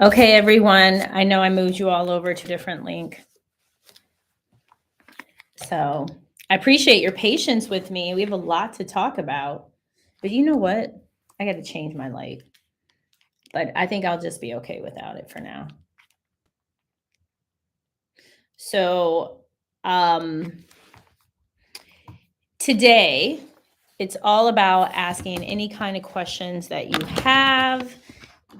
Okay, everyone, I know I moved you all over to a different link. So I appreciate your patience with me. We have a lot to talk about. But you know what? I got to change my light. But I think I'll just be okay without it for now. So today, it's all about asking any kind of questions that you have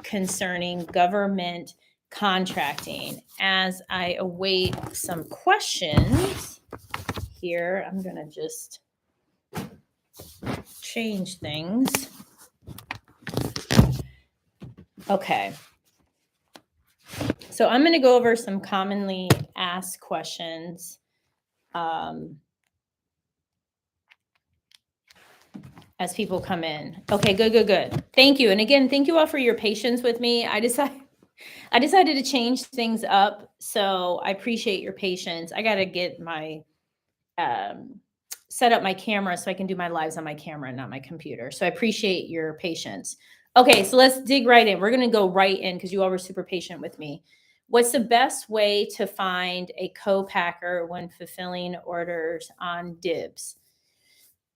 concerning government contracting. As I await some questions here, I'm going to just change things. Okay. So I'm going to go over some commonly asked questions as people come in. Okay, good. Thank you. And again, thank you all for your patience with me. I decided to change things up, so I appreciate your patience. I got to get my set up my camera so I can do my lives on my camera, not my computer. So I appreciate your patience. Okay, so let's dig right in. We're going to go right in because you all were super patient with me. What's the best way to find a co-packer when fulfilling orders on Dibs?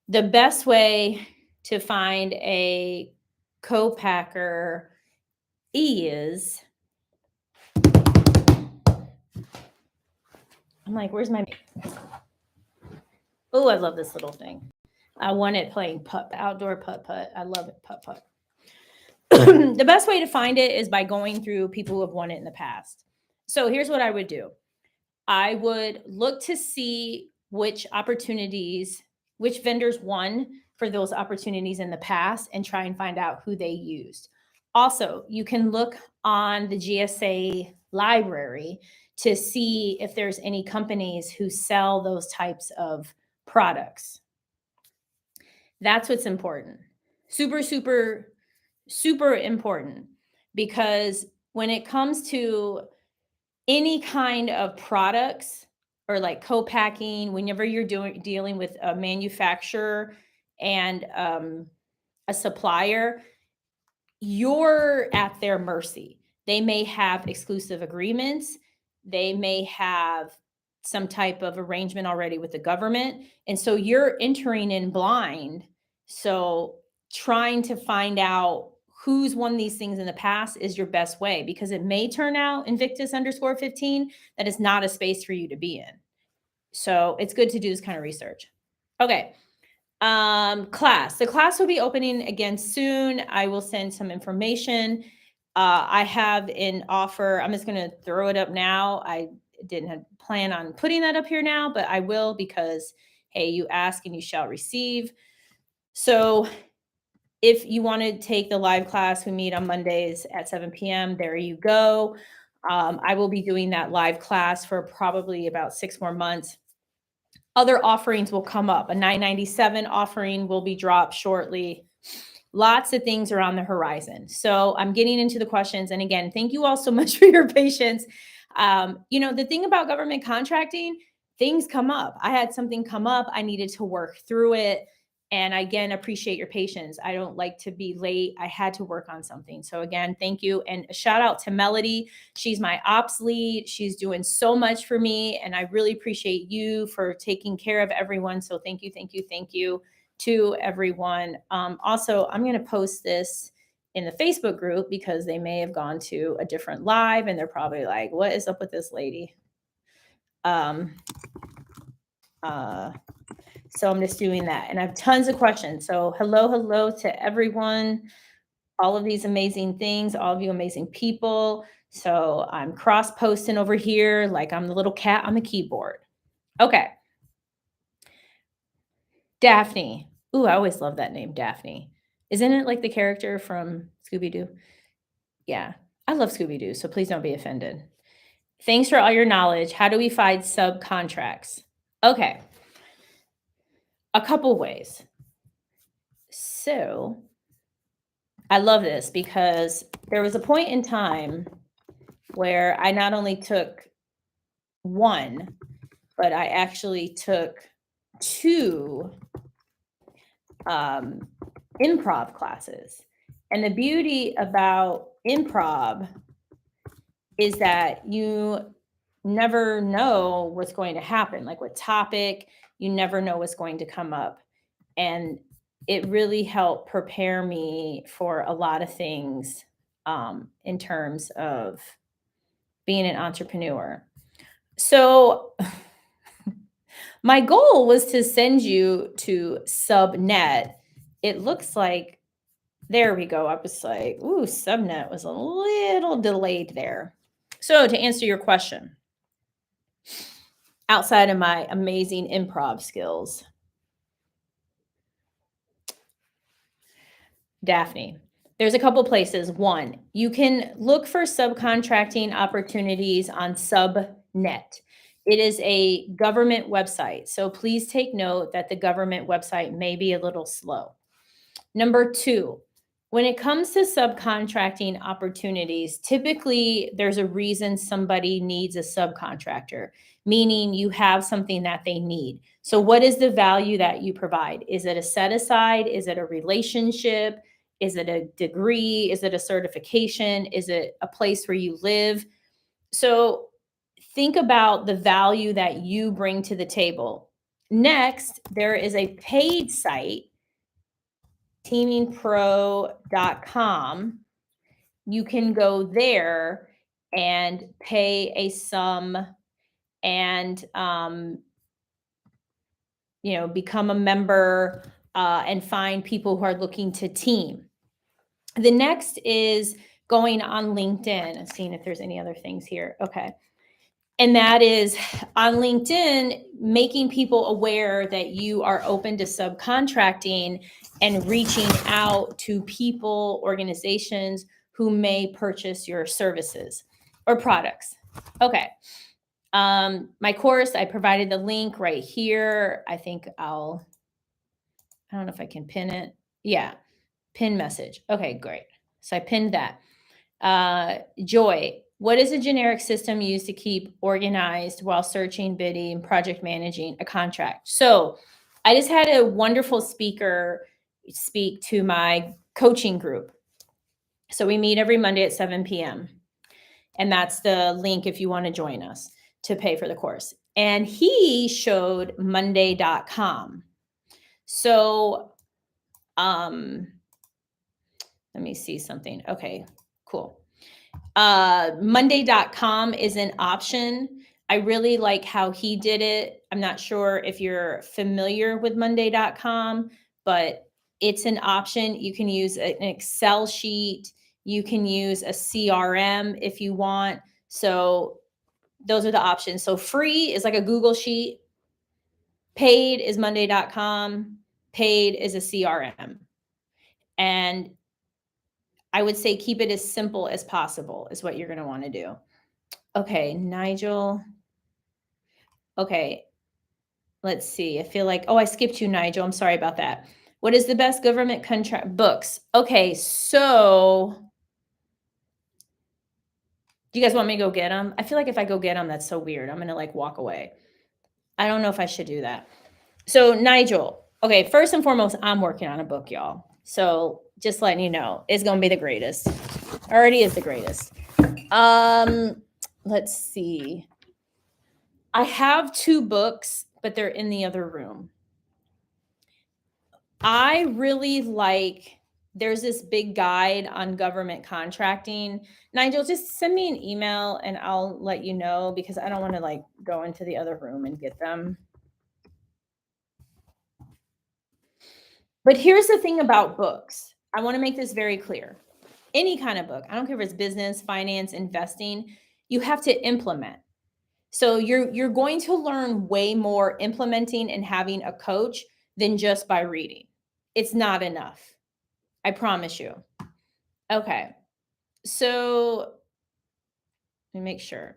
The best way to find a co-packer is, I'm like, where's my, oh, I love this little thing. I want it playing outdoor putt. I love it, putt. The best way to find it is by going through people who have won it in the past. So here's what I would do. I would look to see which vendors won for those opportunities in the past and try and find out who they used. Also, you can look on the GSA library to see if there's any companies who sell those types of products. That's what's important. Super important, because when it comes to any kind of products or like co-packing, whenever you're dealing with a manufacturer and a supplier, you're at their mercy. They may have exclusive agreements. They may have some type of arrangement already with the government. And so you're entering in blind. So trying to find out who's won these things in the past is your best way, because it may turn out Invictus_15 that is not a space for you to be in. So it's good to do this kind of research. Okay. Class. The class will be opening again soon. I will send some information. I have an offer. I'm just going to throw it up now. I didn't plan on putting that up here now, but I will, because, hey, you ask and you shall receive. So if you want to take the live class, we meet on Mondays at 7 p.m. There you go. I will be doing that live class for probably about 6 more months. Other offerings will come up. A $9.97 offering will be dropped shortly. Lots of things are on the horizon. So I'm getting into the questions. And again, thank you all so much for your patience. The thing about government contracting, things come up. I had something come up. I needed to work through it. And again, appreciate your patience. I don't like to be late. I had to work on something. So again, thank you. And a shout out to Melody. She's my ops lead. She's doing so much for me. And I really appreciate you for taking care of everyone. So thank you to everyone. Also, I'm going to post this in the Facebook group because they may have gone to a different live and they're probably like, what is up with this lady? So I'm just doing that. And I have tons of questions. So hello to everyone, all of these amazing things, all of you amazing people. So I'm cross posting over here like I'm the little cat on the keyboard. Okay. Daphne. Ooh, I always love that name, Daphne. Isn't it like the character from Scooby-Doo? Yeah, I love Scooby-Doo, so please don't be offended. Thanks for all your knowledge. How do we find subcontracts? Okay. A couple ways. So I love this because there was a point in time where I not only took one, but I actually took two improv classes. And the beauty about improv is that you never know what's going to happen, like what topic, you never know what's going to come up. And it really helped prepare me for a lot of things in terms of being an entrepreneur. So my goal was to send you to Subnet. It looks like, there we go. I was like, ooh, Subnet was a little delayed there. So to answer your question, outside of my amazing improv skills, Daphne, there's a couple places. One, you can look for subcontracting opportunities on Subnet. It is a government website, so please take note that the government website may be a little slow. Number two, when it comes to subcontracting opportunities, typically there's a reason somebody needs a subcontractor, meaning you have something that they need. So, what is the value that you provide? Is it a set aside? Is it a relationship? Is it a degree? Is it a certification? Is it a place where you live? So, think about the value that you bring to the table. Next, there is a paid site, teamingpro.com. You can go there and pay a sum and become a member and find people who are looking to team. The next is going on LinkedIn and seeing if there's any other things here. Okay. And that is on LinkedIn, making people aware that you are open to subcontracting and reaching out to people, organizations who may purchase your services or products. Okay. My course, I provided the link right here. I think I don't know if I can pin it. Yeah. Pin message. Okay, great. So I pinned that. Joy, what is a generic system used to keep organized while searching, bidding, project managing a contract? So I just had a wonderful speaker speak to my coaching group. So we meet every Monday at 7 p.m. And that's the link if you want to join us to pay for the course. And he showed Monday.com. So let me see something. Okay, cool. Monday.com is an option. I really like how he did it. I'm not sure if you're familiar with Monday.com, but it's an option. You can use an Excel sheet. You can use a CRM if you want. So those are the options. So free is like a Google sheet. Paid is Monday.com. Paid is a CRM. And I would say keep it as simple as possible is what you're going to want to do. Okay, Nigel. Okay, let's see. I feel like, I skipped you, Nigel. I'm sorry about that. What is the best government contract? Books. Okay, so do you guys want me to go get them? I feel like if I go get them, that's so weird. I'm going to walk away. I don't know if I should do that. So Nigel, okay, first and foremost, I'm working on a book, y'all. So just letting you know, it's going to be the greatest. Already is the greatest. Let's see. I have 2 books, but they're in the other room. I really there's this big guide on government contracting. Nigel, just send me an email and I'll let you know because I don't want to go into the other room and get them. But here's the thing about books. I want to make this very clear. Any kind of book, I don't care if it's business, finance, investing, you have to implement. So you're going to learn way more implementing and having a coach than just by reading. It's not enough. I promise you. Okay. So let me make sure.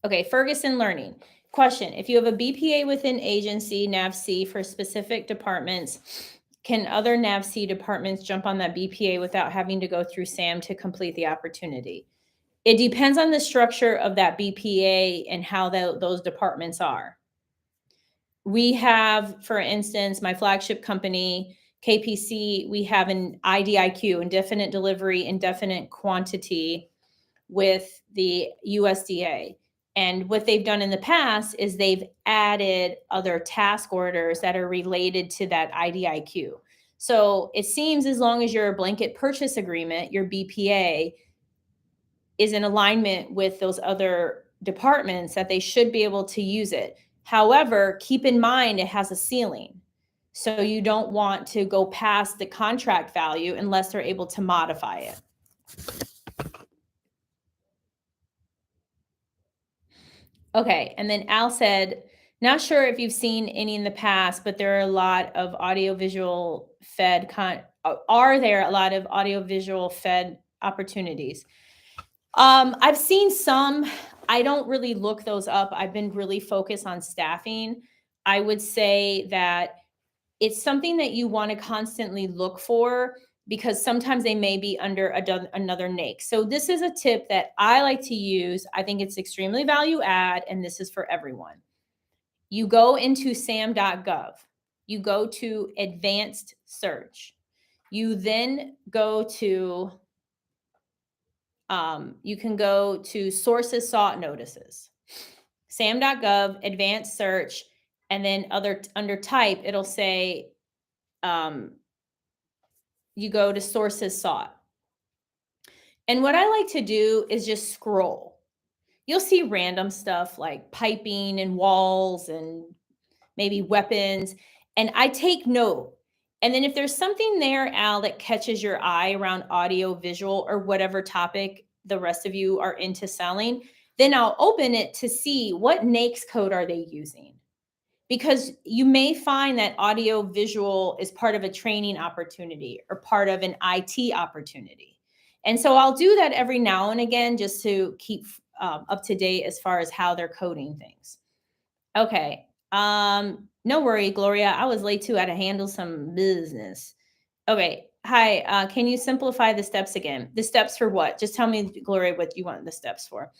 Okay, Ferguson Learning. Question: if you have a BPA within agency, NAVC for specific departments, can other NAVC departments jump on that BPA without having to go through SAM to complete the opportunity? It depends on the structure of that BPA and how those departments are. We have, for instance, my flagship company, KPC, we have an IDIQ, indefinite delivery, indefinite quantity with the USDA. And what they've done in the past is they've added other task orders that are related to that IDIQ. So it seems as long as your blanket purchase agreement, your BPA, is in alignment with those other departments, that they should be able to use it. However, keep in mind it has a ceiling. So you don't want to go past the contract value unless they're able to modify it. Okay, and then Al said, not sure if you've seen any in the past, but there are a lot of audiovisual fed are there a lot of audiovisual fed opportunities? I've seen some. I don't really look those up. I've been really focused on staffing. I would say that it's something that you want to constantly look for, because sometimes they may be under another NAICS. So this is a tip that I like to use. I think it's extremely value add, and this is for everyone. You go into sam.gov. You go to advanced search. You then go to, you can go to sources sought notices. sam.gov, advanced search, and then under type, it'll say, you go to sources sought. And what I like to do is just scroll. You'll see random stuff like piping and walls and maybe weapons. And I take note. And then if there's something there, Al, that catches your eye around audio, visual, or whatever topic the rest of you are into selling, then I'll open it to see what NAICS code are they using. Because you may find that audio visual is part of a training opportunity or part of an IT opportunity. And so I'll do that every now and again just to keep up to date as far as how they're coding things. Okay. No worry, Gloria. I was late too. I had to handle some business. Okay. Hi. Can you simplify the steps again? The steps for what? Just tell me, Gloria, what you want the steps for.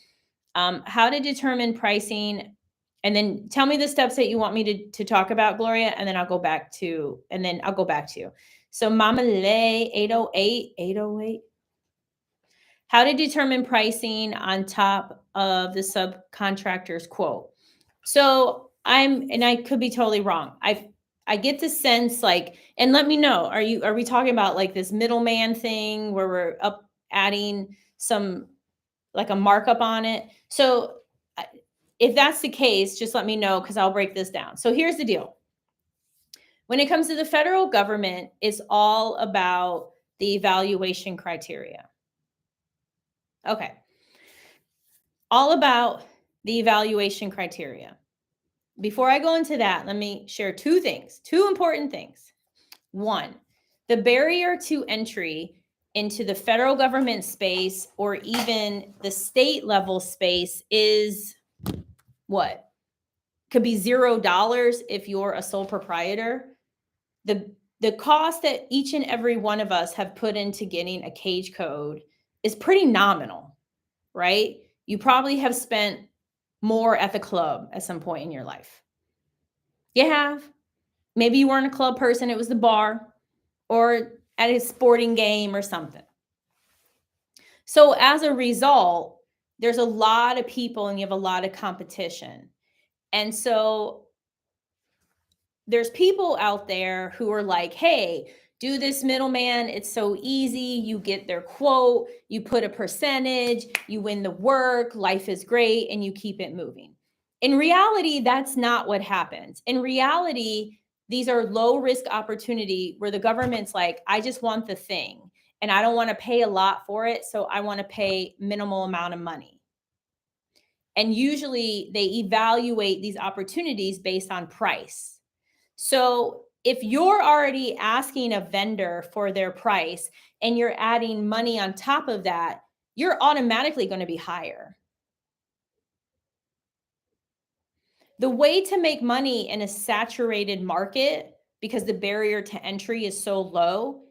How to determine pricing, and then tell me the steps that you want me to talk about, Gloria, and then I'll go back to you. So Mama Lay 808. How to determine pricing on top of the subcontractor's quote. So I could be totally wrong. I get the sense like, and let me know, are we talking about like this middleman thing where we're adding some like a markup on it? So if that's the case, just let me know, because I'll break this down. So here's the deal. When it comes to the federal government, it's all about the evaluation criteria. Okay. All about the evaluation criteria. Before I go into that, let me share two important things. One, the barrier to entry into the federal government space or even the state level space is what? Could be $0 if you're a sole proprietor. The cost that each and every one of us have put into getting a cage code is pretty nominal, right? You probably have spent more at the club at some point in your life. You have. Maybe you weren't a club person, it was the bar or at a sporting game or something. So as a result, there's a lot of people and you have a lot of competition. And so there's people out there who are like, hey, do this middleman. It's so easy. You get their quote, you put a percentage, you win the work, life is great, and you keep it moving. In reality, that's not what happens. In reality, these are low risk opportunity where the government's like, I just want the thing and I don't want to pay a lot for it. So I want to pay minimal amount of money. And usually they evaluate these opportunities based on price. So if you're already asking a vendor for their price and you're adding money on top of that, you're automatically going to be higher. The way to make money in a saturated market, because the barrier to entry is so low,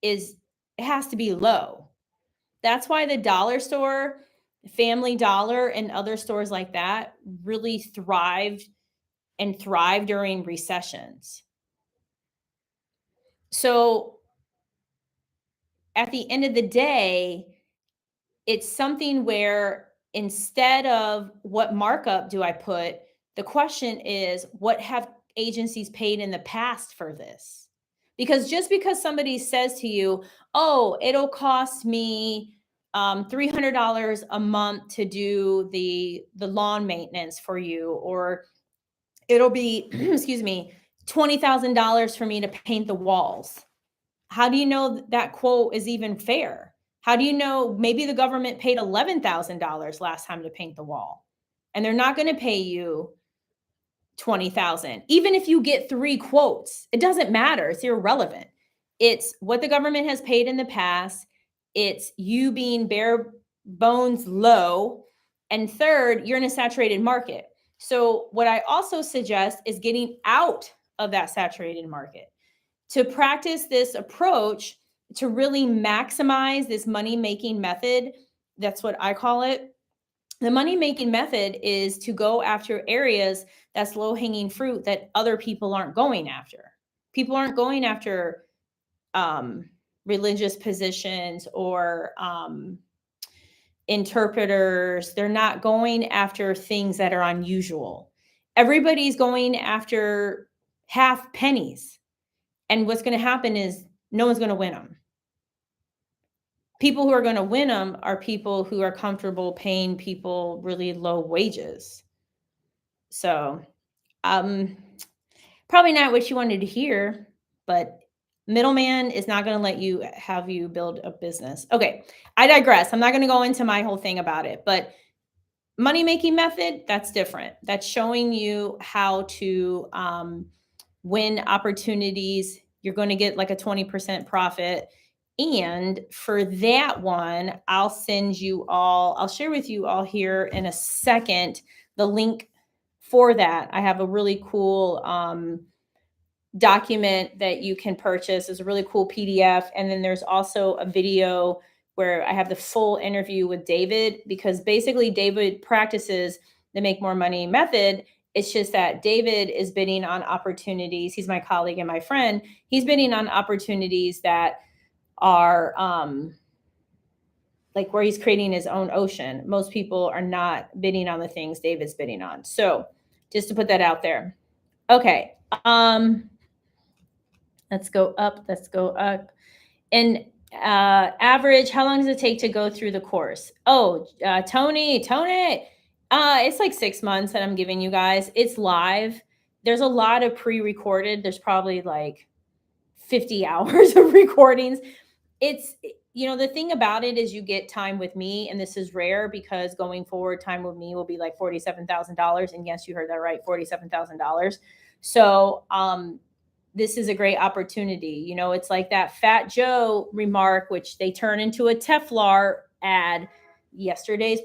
is it has to be low. That's why the dollar store, Family Dollar, and other stores like that really thrive during recessions. So at the end of the day, it's something where instead of what markup do I put, the question is, what have agencies paid in the past for this? Because just because somebody says to you, oh, it'll cost me $300 a month to do the lawn maintenance for you, or it'll be, excuse me, $20,000 for me to paint the walls. How do you know that quote is even fair? How do you know maybe the government paid $11,000 last time to paint the wall and they're not going to pay you 20,000? Even if you get 3 quotes, it doesn't matter. It's irrelevant. It's what the government has paid in the past. It's you being bare bones low. And third, you're in a saturated market. So what I also suggest is getting out of that saturated market to practice this approach to really maximize this money making method. That's what I call it. The money making method is to go after areas that's low hanging fruit that other people aren't going after. People aren't going after religious positions or interpreters. They're not going after things that are unusual. Everybody's going after half pennies. And what's going to happen is no one's going to win them. People who are going to win them are people who are comfortable paying people really low wages. So, probably not what you wanted to hear, but middleman is not going to let you have you build a business. Okay, I digress. I'm not going to go into my whole thing about it, but money making method, that's different. That's showing you how to win opportunities. You're going to get like a 20% profit. And for that one, I'll share with you all here in a second the link for that. I have a really cool document that you can purchase. It's a really cool PDF. And then there's also a video where I have the full interview with David, because basically David practices the make more money method. It's just that David is bidding on opportunities. He's my colleague and my friend. He's bidding on opportunities that are like where he's creating his own ocean. Most people are not bidding on the things David's bidding on. So just to put that out there. Okay. Let's go up. Let's go up. And average, how long does it take to go through the course? Oh, Tony, it's like 6 months that I'm giving you guys. It's live. There's a lot of pre-recorded. There's probably like 50 hours of recordings. It's, the thing about it is you get time with me, and this is rare because going forward, time with me will be like $47,000. And yes, you heard that right, $47,000. So, this is a great opportunity. It's like that Fat Joe remark, which they turn into a Teflar ad. Today's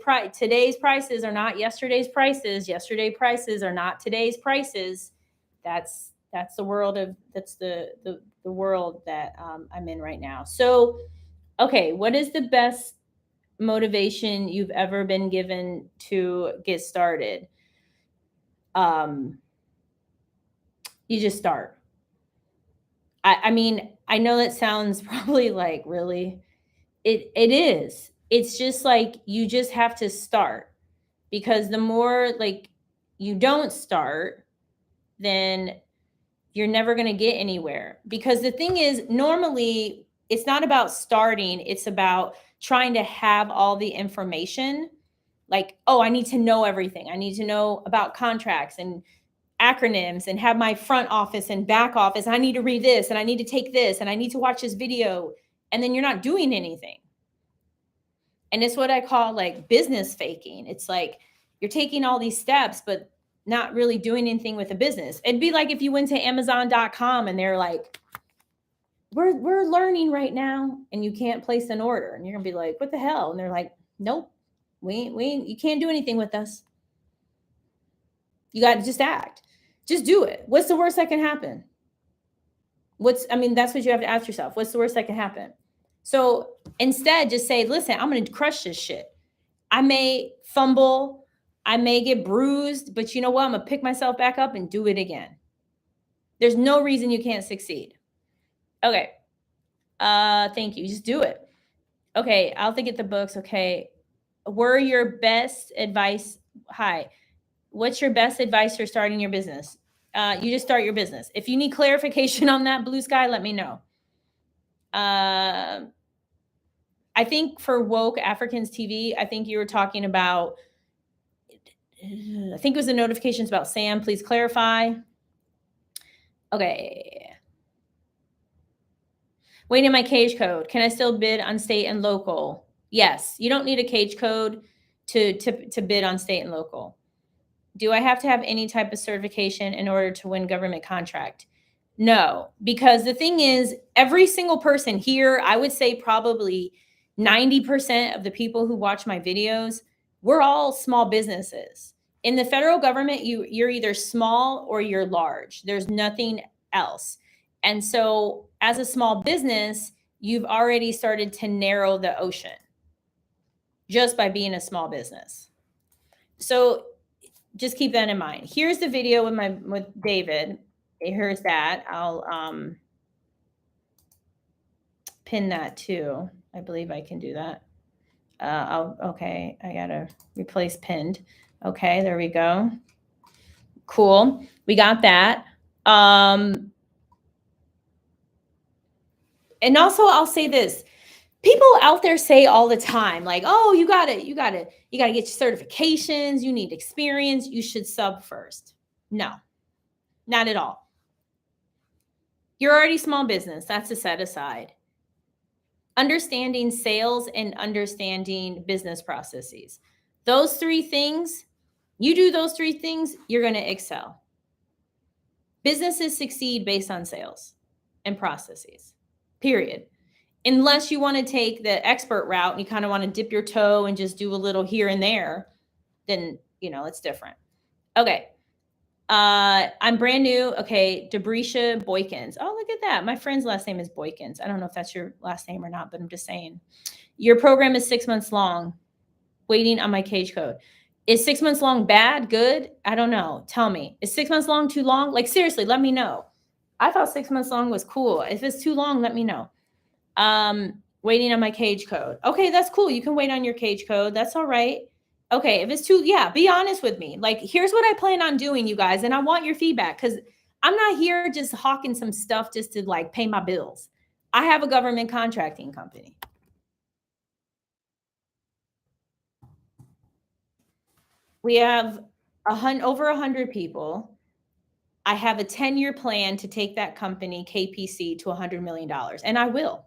prices are not yesterday's prices. Yesterday prices are not today's prices. That's the world that's the world that I'm in right now. So, okay, what is the best motivation you've ever been given to get started? You just start. I mean, I know that sounds probably like, really? It is. It's just like you just have to start, because the more like you don't start, then you're never going to get anywhere. Because the thing is, normally it's not about starting, it's about trying to have all the information. Like, oh, I need to know everything. I need to know about contracts and acronyms and have my front office and back office. I need to read this and I need to take this and I need to watch this video. And then you're not doing anything. And it's what I call like business faking. It's like you're taking all these steps, but not really doing anything with a business. It'd be like if you went to Amazon.com and they're like, we're learning right now and you can't place an order. And you're gonna be like, what the hell? And they're like, nope, we ain't, you can't do anything with us. You got to just act. Just do it. What's the worst that can happen? That's what you have to ask yourself. What's the worst that can happen? So instead, just say, listen, I'm going to crush this shit. I may fumble. I may get bruised, but you know what? I'm going to pick myself back up and do it again. There's no reason you can't succeed. Okay. Thank you. Just do it. Okay, I'll think at the books. Okay. Were your best advice? Hi. What's your best advice for starting your business? You just start your business. If you need clarification on that, Blue Sky, let me know. I think for Woke Africans TV, I think you were talking about, I think it was the notifications about Sam. Please clarify. Okay. Waiting my cage code. Can I still bid on state and local? Yes. You don't need a cage code to bid on state and local. Do I have to have any type of certification in order to win government contract? No, because the thing is, every single person here, I would say probably 90% of the people who watch my videos, we're all small businesses. In the federal government, you're either small or you're large. There's nothing else. And so as a small business, you've already started to narrow the ocean just by being a small business. So just keep that in mind. Here's the video with David. Here's that. I'll pin that too. I believe I can do that. Okay, I gotta replace pinned. Okay, there we go. Cool. We got that. And also I'll say this. People out there say all the time, like, oh, you gotta get your certifications, you need experience, you should sub first. No, not at all. You're already small business. That's a set aside. Understanding sales and understanding business processes. Those three things, you do those three things, you're going to excel. Businesses succeed based on sales and processes, period. Unless you want to take the expert route and you kind of want to dip your toe and just do a little here and there, then, it's different. Okay. I'm brand new. Okay. Debrisha Boykins. Oh, look at that. My friend's last name is Boykins. I don't know if that's your last name or not, but I'm just saying. Your program is 6 months long. Waiting on my cage code. Is 6 months long bad? Good? I don't know. Tell me. Is 6 months long too long? Like, seriously, let me know. I thought 6 months long was cool. If it's too long, let me know. Waiting on my cage code. Okay, that's cool. You can wait on your cage code. That's all right. Okay, if it's too, be honest with me. Like, here's what I plan on doing, you guys, and I want your feedback because I'm not here just hawking some stuff just to like pay my bills. I have a government contracting company. We have over 100 people. I have a 10-year plan to take that company, KPC, to $100 million, and I will.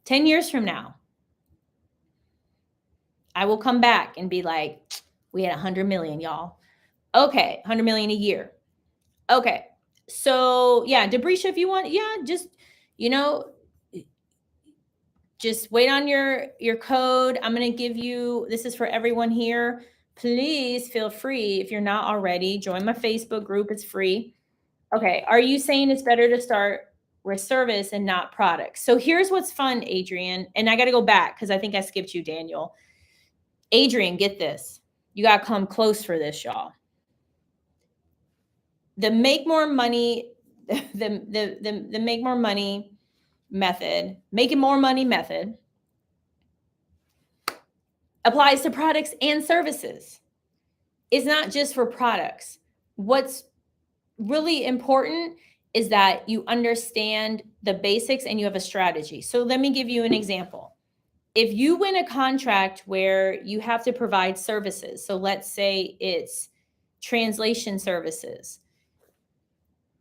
10 years from now, I will come back and be like, we had 100 million, y'all. Okay, 100 million a year. Okay, so yeah, Debrisha, if you want, just wait on your code. I'm going to give you, this is for everyone here. Please feel free, if you're not already, join my Facebook group. It's free. Okay, are you saying it's better to start with service and not products? So here's what's fun, Adrian, and I got to go back because I think I skipped you, Daniel. Adrian, get this. You got to come close for this, y'all. The make more money, the make more money method, making more money method applies to products and services. It's not just for products. What's really important is that you understand the basics and you have a strategy. So let me give you an example. If you win a contract where you have to provide services, so let's say it's translation services,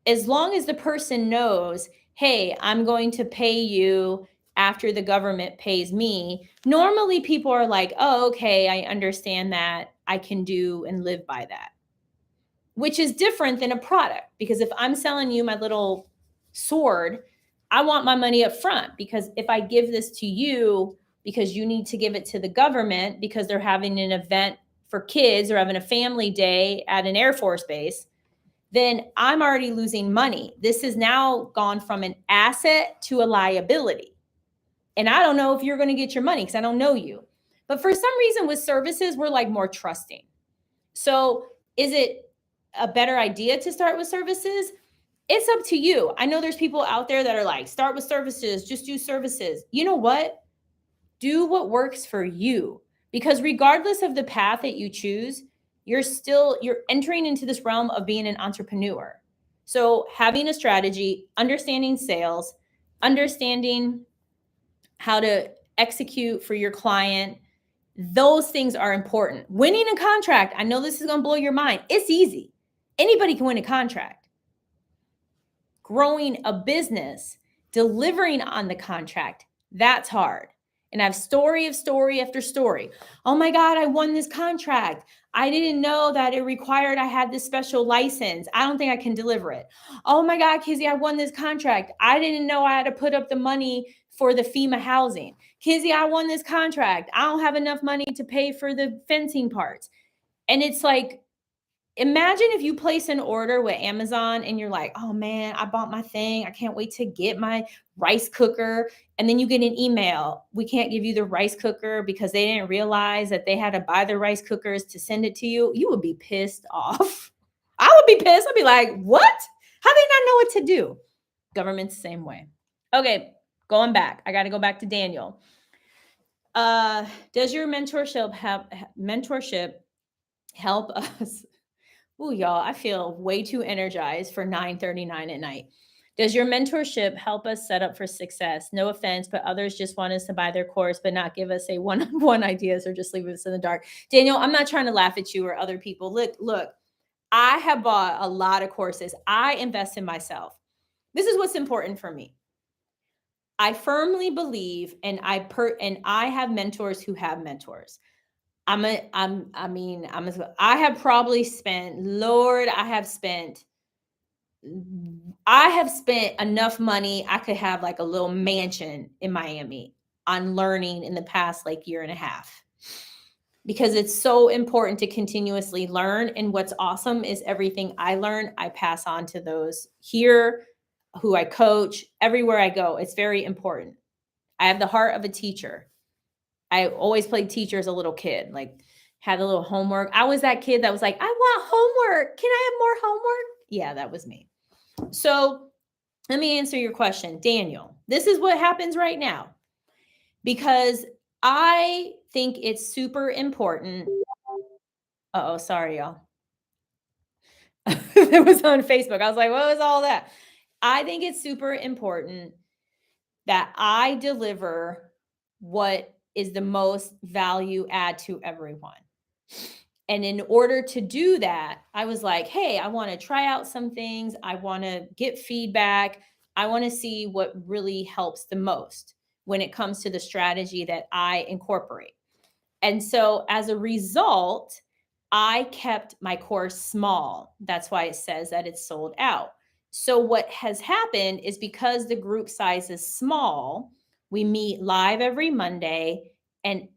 as long as the person knows, hey, I'm going to pay you after the government pays me, normally people are like, oh, okay, I understand that. I can do and live by that, which is different than a product. Because if I'm selling you my little sword, I want my money up front, because if I give this to you because you need to give it to the government because they're having an event for kids or having a family day at an Air Force base, then I'm already losing money. This has now gone from an asset to a liability. And I don't know if you're going to get your money because I don't know you. But for some reason with services, we're like more trusting. So is it a better idea to start with services? It's up to you. I know there's people out there that are like, start with services, just do services. You know what? Do what works for you. Because regardless of the path that you choose, you're entering into this realm of being an entrepreneur. So having a strategy, understanding sales, understanding how to execute for your client, those things are important. Winning a contract, I know this is going to blow your mind. It's easy. Anybody can win a contract. Growing a business, delivering on the contract, that's hard. And I have story after story. Oh my God, I won this contract. I didn't know that it required I had this special license. I don't think I can deliver it. Oh my God, Kizzy, I won this contract. I didn't know I had to put up the money for the FEMA housing. Kizzy, I won this contract. I don't have enough money to pay for the fencing parts. And it's like, imagine if you place an order with Amazon and you're like, oh man, I bought my thing. I can't wait to get my rice cooker. And then you get an email. We can't give you the rice cooker because they didn't realize that they had to buy the rice cookers to send it to you. You would be pissed off. I would be pissed. I'd be like, what? How do they not know what to do? Government's the same way. Okay, going back. I got to go back to Daniel. Does your mentorship help us? Ooh, y'all, I feel way too energized for 9:39 at night. Does your mentorship help us set up for success? No offense, but others just want us to buy their course, but not give us a one-on-one ideas or just leave us in the dark. Daniel, I'm not trying to laugh at you or other people. Look, I have bought a lot of courses. I invest in myself. This is what's important for me. I firmly believe, and I have mentors who have mentors. I have probably spent, Lord, I have spent enough money. I could have like a little mansion in Miami on learning in the past like year and a half, because it's so important to continuously learn. And what's awesome is everything I learn, I pass on to those here who I coach everywhere I go. It's very important. I have the heart of a teacher. I always played teacher as a little kid, like had a little homework. I was that kid that was like, I want homework. Can I have more homework? Yeah, that was me. So let me answer your question, Daniel. This is what happens right now, because I think it's super important. Oh, sorry, y'all. It was on Facebook. I was like, what was all that? I think it's super important that I deliver what is the most value add to everyone. And in order to do that, I was like, hey, I want to try out some things. I want to get feedback. I want to see what really helps the most when it comes to the strategy that I incorporate. And so as a result, I kept my course small. That's why it says that it's sold out. So what has happened is, because the group size is small, we meet live every Monday, and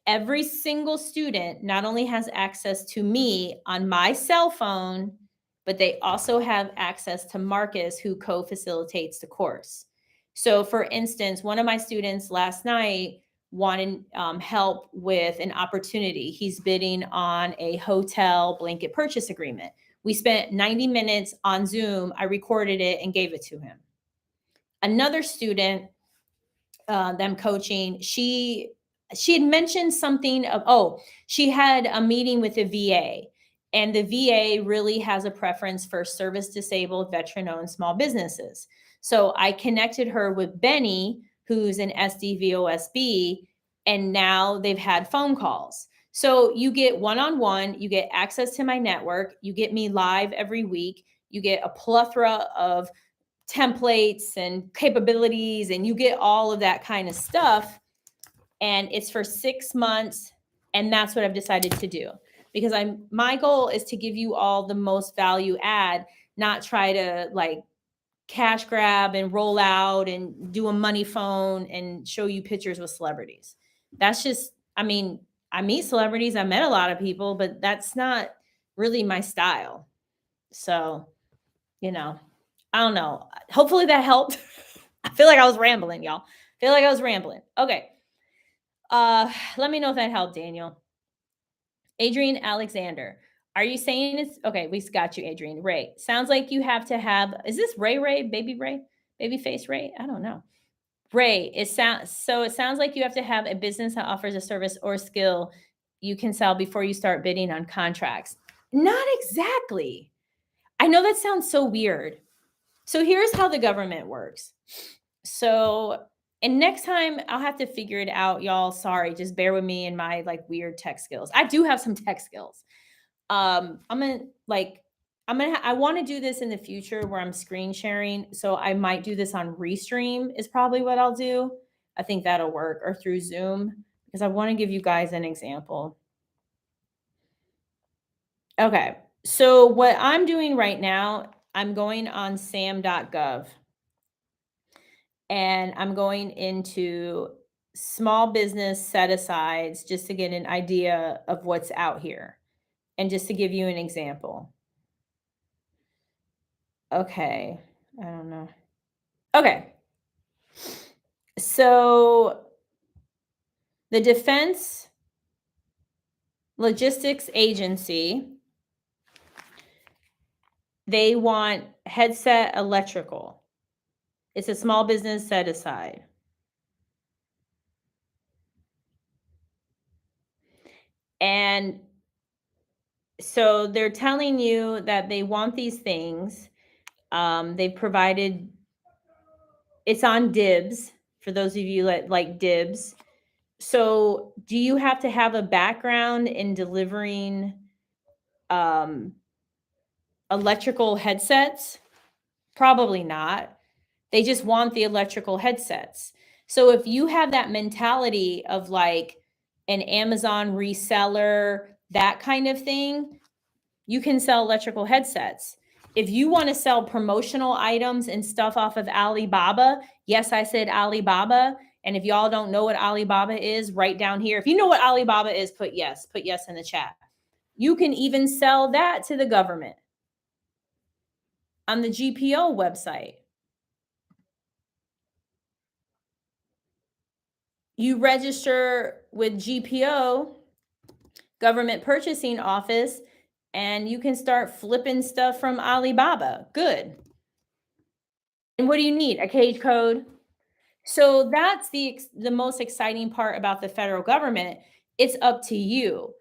every single student not only has access to me on my cell phone, but they also have access to Marcus, who co-facilitates the course. So for instance, one of my students last night wanted help with an opportunity. He's bidding on a hotel blanket purchase agreement. We spent 90 minutes on Zoom. I recorded it and gave it to him. Another student that I'm coaching, she had mentioned something of, she had a meeting with the VA, and the VA really has a preference for service disabled, veteran owned small businesses. So I connected her with Benny, who's an SDVOSB, and now they've had phone calls. So you get one-on-one, you get access to my network, you get me live every week, you get a plethora of templates and capabilities, and you get all of that kind of stuff. And it's for 6 months. And that's what I've decided to do, because my goal is to give you all the most value add, not try to like cash grab and roll out and do a money phone and show you pictures with celebrities. That's just, I meet celebrities, I met a lot of people, but that's not really my style. So, I don't know. Hopefully that helped. I feel like I was rambling, y'all. Okay. Let me know if that helped, Daniel. Adrian Alexander. Are you saying it's okay? We got you, Adrian. Ray. Sounds like you have to have, is this Ray, baby face Ray? I don't know. Ray, it sounds like you have to have a business that offers a service or skill you can sell before you start bidding on contracts. Not exactly. I know that sounds so weird. So here's how the government works. So, and next time I'll have to figure it out, y'all. Sorry, just bear with me and my like weird tech skills. I do have some tech skills. I'm gonna like I want to do this in the future where I'm screen sharing. So I might do this on Restream is probably what I'll do. I think that'll work, or through Zoom, because I want to give you guys an example. Okay. So what I'm doing right now, I'm going on sam.gov and I'm going into small business set asides just to get an idea of what's out here and just to give you an example. Okay. I don't know. Okay. So the Defense Logistics Agency, they want headset electrical. It's a small business set aside. And so they're telling you that they want these things. They've provided, it's on Dibs for those of you that like Dibs. So do you have to have a background in delivering electrical headsets? Probably not. They just want the electrical headsets. So if you have that mentality of like an Amazon reseller, that kind of thing, you can sell electrical headsets. If you want to sell promotional items and stuff off of Alibaba, yes, I said Alibaba. And if y'all don't know what Alibaba is, write down here. If you know what Alibaba is, put yes in the chat. You can even sell that to the government on the GPO website. You register with GPO, Government Purchasing Office, and you can start flipping stuff from Alibaba. Good. And what do you need? A cage code. So that's the most exciting part about the federal government. It's up to you.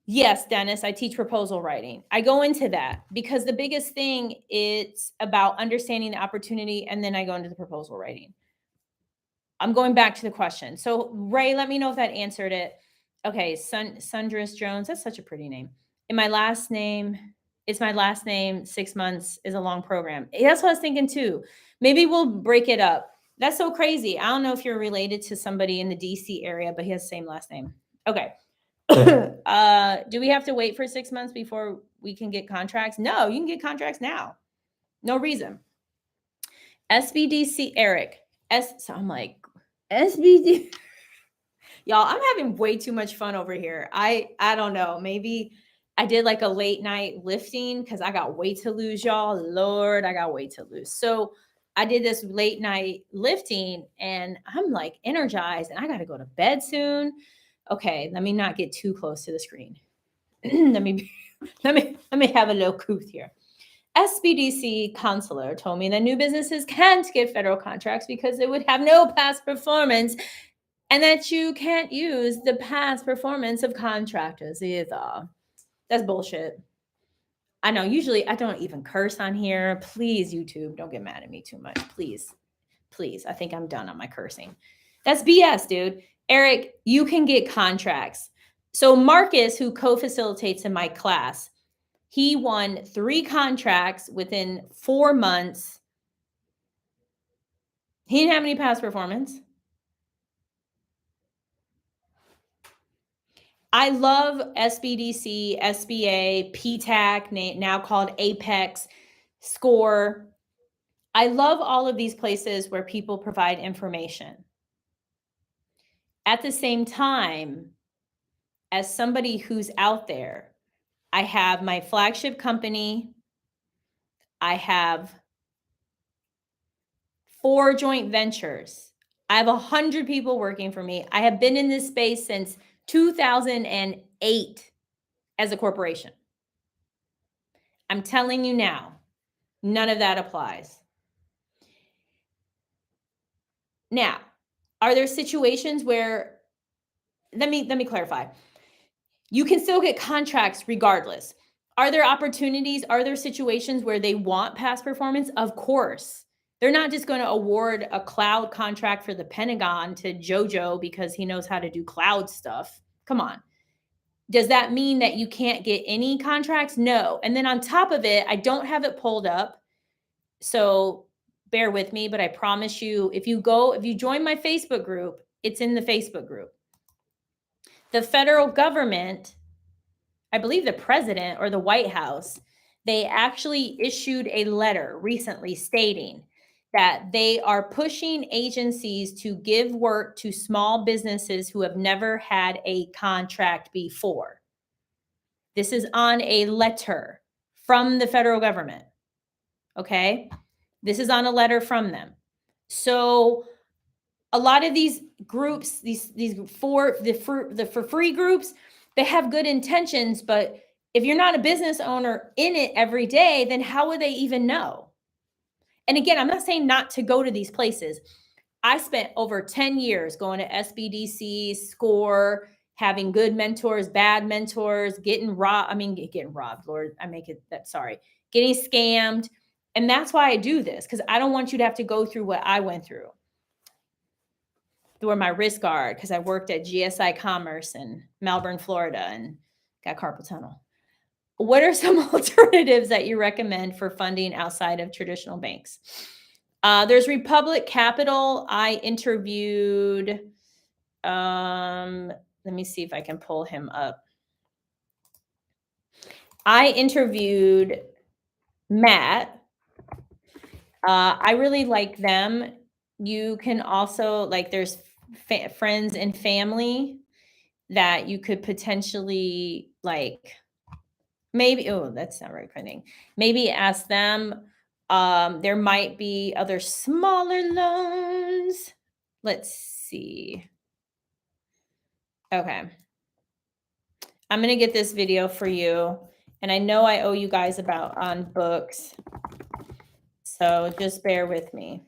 Yes, Dennis, I teach proposal writing. I go into that because the biggest thing it's about understanding the opportunity, and then I go into the proposal writing. I'm going back to the question. So Ray, let me know if that answered it. Okay, Sundress Jones. That's such a pretty name. And my last name, it's my last name. 6 months is a long program. That's what I was thinking too. Maybe we'll break it up. That's so crazy. I don't know if you're related to somebody in the DC area, but he has the same last name. Okay. Do we have to wait for 6 months before we can get contracts? No, you can get contracts now. No reason. SBDC Eric. So I'm like, SBD. Y'all, I'm having way too much fun over here. I don't know. Maybe I did like a late night lifting because I got weight to lose, y'all. Lord, I got weight to lose. So I did this late night lifting and I'm like energized and I got to go to bed soon. Okay, let me not get too close to the screen. let me have a little couth here. SBDC counselor told me that new businesses can't get federal contracts because they would have no past performance and that you can't use the past performance of contractors either. That's bullshit. I know, usually I don't even curse on here. Please, YouTube, don't get mad at me too much. Please. I think I'm done on my cursing. That's BS, dude. Eric, you can get contracts. So Marcus, who co-facilitates in my class, he won 3 contracts within 4 months. He didn't have any past performance. I love SBDC, SBA, PTAC, now called Apex, SCORE. I love all of these places where people provide information. At the same time, as somebody who's out there, I have my flagship company. I have 4 joint ventures. I have 100 people working for me. I have been in this space since 2008 as a corporation. I'm telling you now, none of that applies. Now, are there situations where, let me clarify. You can still get contracts regardless. Are there opportunities? Are there situations where they want past performance? Of course. They're not just going to award a cloud contract for the Pentagon to JoJo because he knows how to do cloud stuff. Come on. Does that mean that you can't get any contracts? No. And then on top of it, I don't have it pulled up. So bear with me, but I promise you, if you join my Facebook group, it's in the Facebook group. The federal government, I believe the president or the White House, they actually issued a letter recently stating that they are pushing agencies to give work to small businesses who have never had a contract before. This is on a letter from the federal government. Okay? This is on a letter from them. So a lot of these groups, these for free groups, they have good intentions, but if you're not a business owner in it every day, then how would they even know? And again, I'm not saying not to go to these places. I spent over 10 years going to SBDC, SCORE, having good mentors, bad mentors, getting robbed. Lord, I make it that, sorry, getting scammed. And that's why I do this, because I don't want you to have to go through what I went through. Were my wrist guard, because I worked at GSI Commerce in Melbourne, Florida, and got carpal tunnel. What are some alternatives that you recommend for funding outside of traditional banks? There's Republic Capital. I interviewed, let me see if I can pull him up. I interviewed Matt. I really like them. You can also, like, there's friends and family that you could potentially, like, maybe, oh, that's not right printing. Maybe ask them. There might be other smaller loans. Let's see. Okay. I'm going to get this video for you. And I know I owe you guys about on books. So just bear with me.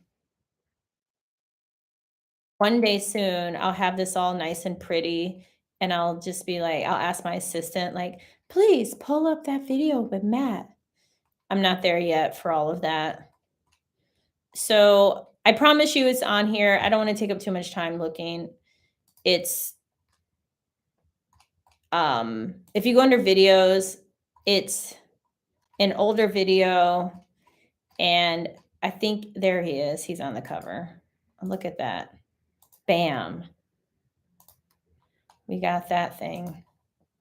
One day soon, I'll have this all nice and pretty. And I'll just be like, I'll ask my assistant, like, please pull up that video with Matt. I'm not there yet for all of that. So I promise you it's on here. I don't want to take up too much time looking. It's, if you go under videos, it's an older video. And I think there he is. He's on the cover. Look at that. Bam. We got that thing.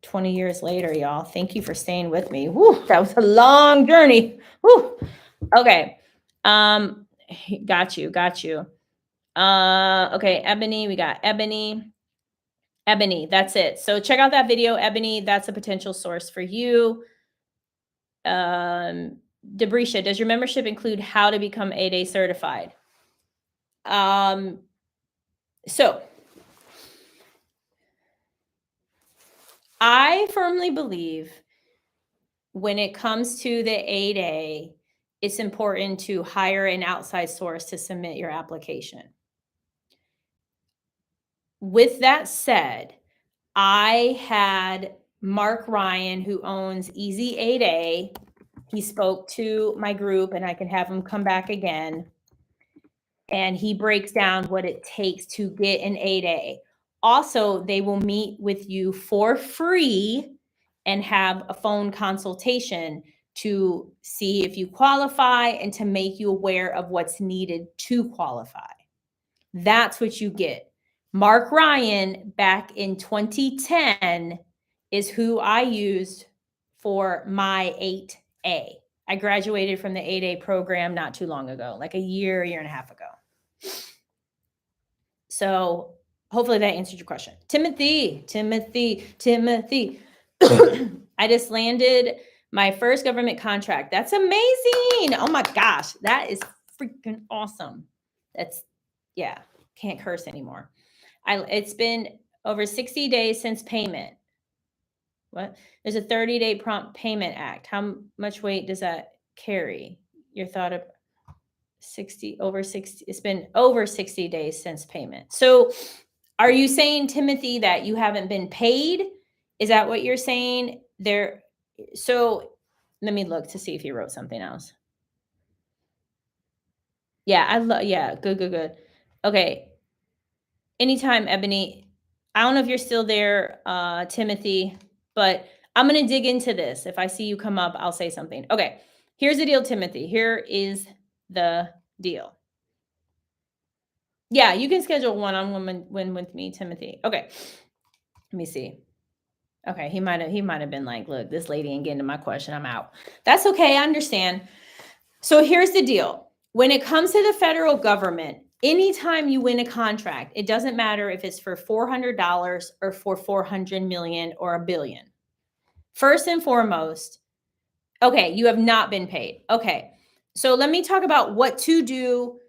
20 years later, y'all. Thank you for staying with me. Woo, that was a long journey. Woo. Okay. Got you. Okay, Ebony, we got Ebony. That's it. So check out that video, Ebony. That's a potential source for you. Debrisha, does your membership include how to become 8A certified? So I firmly believe when it comes to the 8A, it's important to hire an outside source to submit your application. With that said, I had Mark Ryan, who owns Easy 8A. He spoke to my group, and I can have him come back again. And he breaks down what it takes to get an 8A. Also, they will meet with you for free and have a phone consultation to see if you qualify and to make you aware of what's needed to qualify. That's what you get. Mark Ryan, back in 2010, is who I used for my 8A. I graduated from the 8A program not too long ago, like a year and a half ago. So hopefully that answered your question. Timothy. I just landed my first government contract. That's amazing. Oh my gosh, that is freaking awesome. That's, yeah, can't curse anymore. It's been over 60 days since payment. What? There's a 30-day prompt payment act. How much weight does that carry? Your thought of 60 over 60. It's been over 60 days since payment. So are you saying, Timothy, that you haven't been paid? Is that what you're saying there? So let me look to see if he wrote something else. Yeah, yeah, good. Okay. Anytime, Ebony. I don't know if you're still there, Timothy, but I'm going to dig into this. If I see you come up, I'll say something. Okay. Here's the deal, Timothy. Here is the deal. Yeah, you can schedule one-on-one with me, Timothy. Okay. Let me see. Okay, he might have been like, look, this lady ain't getting to my question. I'm out. That's okay. I understand. So here's the deal. When it comes to the federal government, anytime you win a contract, it doesn't matter if it's for $400 or for 400 million or $1 billion. First and foremost, okay, you have not been paid. Okay. So let me talk about what to do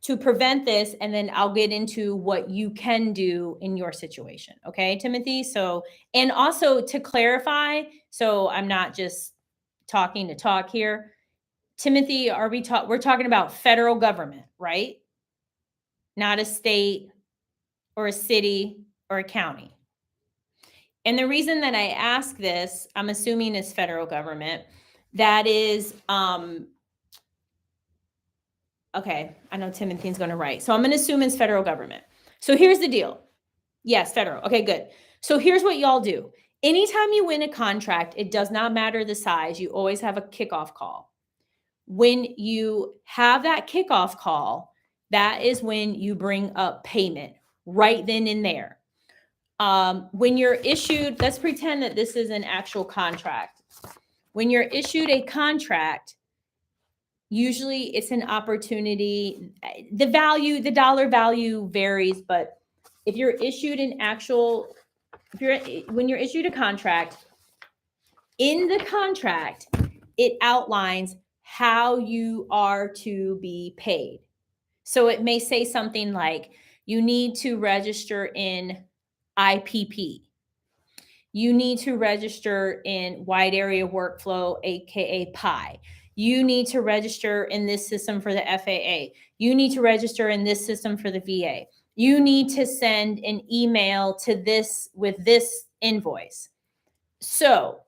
to prevent this, and then I'll get into what you can do in your situation. Okay, Timothy? So, and also to clarify, so I'm not just talking to talk here. Timothy, we're talking about federal government, right? Not a state or a city or a county. And the reason that I ask this, I'm assuming is federal government. That is, okay, I know Timothy's going to write. So I'm going to assume it's federal government. So here's the deal. Yes, federal. Okay, good. So here's what y'all do. Anytime you win a contract, it does not matter the size. You always have a kickoff call. When you have that kickoff call, that is when you bring up payment right then and there. When you're issued, let's pretend that this is an actual contract. When you're issued a contract, usually it's an opportunity. The dollar value varies, but if you're issued an actual, when you're issued a contract, in the contract, it outlines how you are to be paid. So it may say something like, you need to register in IPP. You need to register in Wide Area Workflow, aka PI. You need to register in this system for the FAA. You need to register in this system for the VA. You need to send an email to this with this invoice. So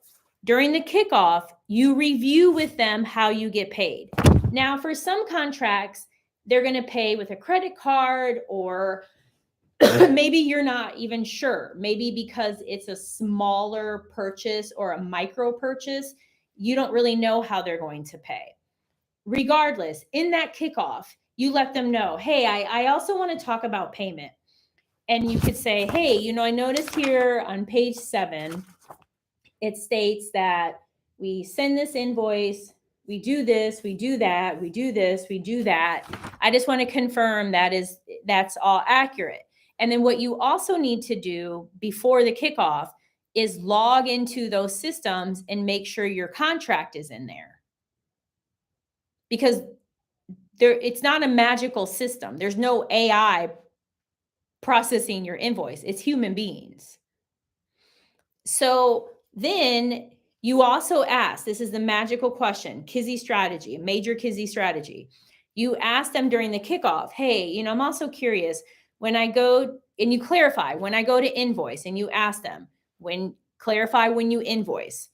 during the kickoff, you review with them how you get paid. Now, for some contracts, they're going to pay with a credit card, or maybe you're not even sure. Maybe because it's a smaller purchase or a micro purchase, you don't really know how they're going to pay. Regardless, in that kickoff, you let them know, hey, I also want to talk about payment. And you could say, hey, I noticed here on page 7, it states that we send this invoice, we do this, we do that, we do this, we do that. I just want to confirm that's all accurate. And then what you also need to do before the kickoff is log into those systems and make sure your contract is in there. Because it's not a magical system. There's no AI processing your invoice. It's human beings. So then you also ask, this is the magical question, Kizzy strategy, major Kizzy strategy. You ask them during the kickoff, hey, I'm also curious, when I go, and you clarify, when I go to invoice, and you ask them, clarify when you invoice.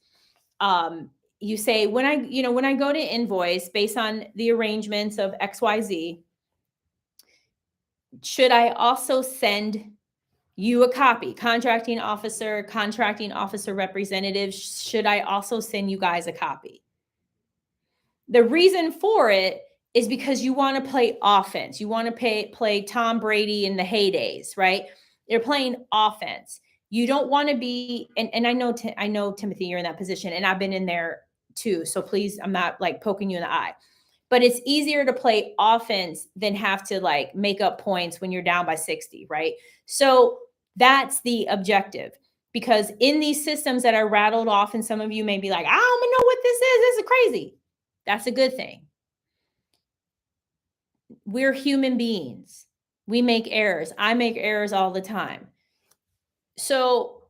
You say, when I go to invoice based on the arrangements of XYZ, should I also send you a copy? Contracting officer representative, should I also send you guys a copy? The reason for it is because you want to play offense. You want to play Tom Brady in the heydays, right? They're playing offense. You don't want to be, and I know Timothy, you're in that position, and I've been in there too. So please, I'm not like poking you in the eye. But it's easier to play offense than have to like make up points when you're down by 60, right? So that's the objective, because in these systems that are rattled off, and some of you may be like, I don't even know what this is. This is crazy. That's a good thing. We're human beings. We make errors. I make errors all the time. So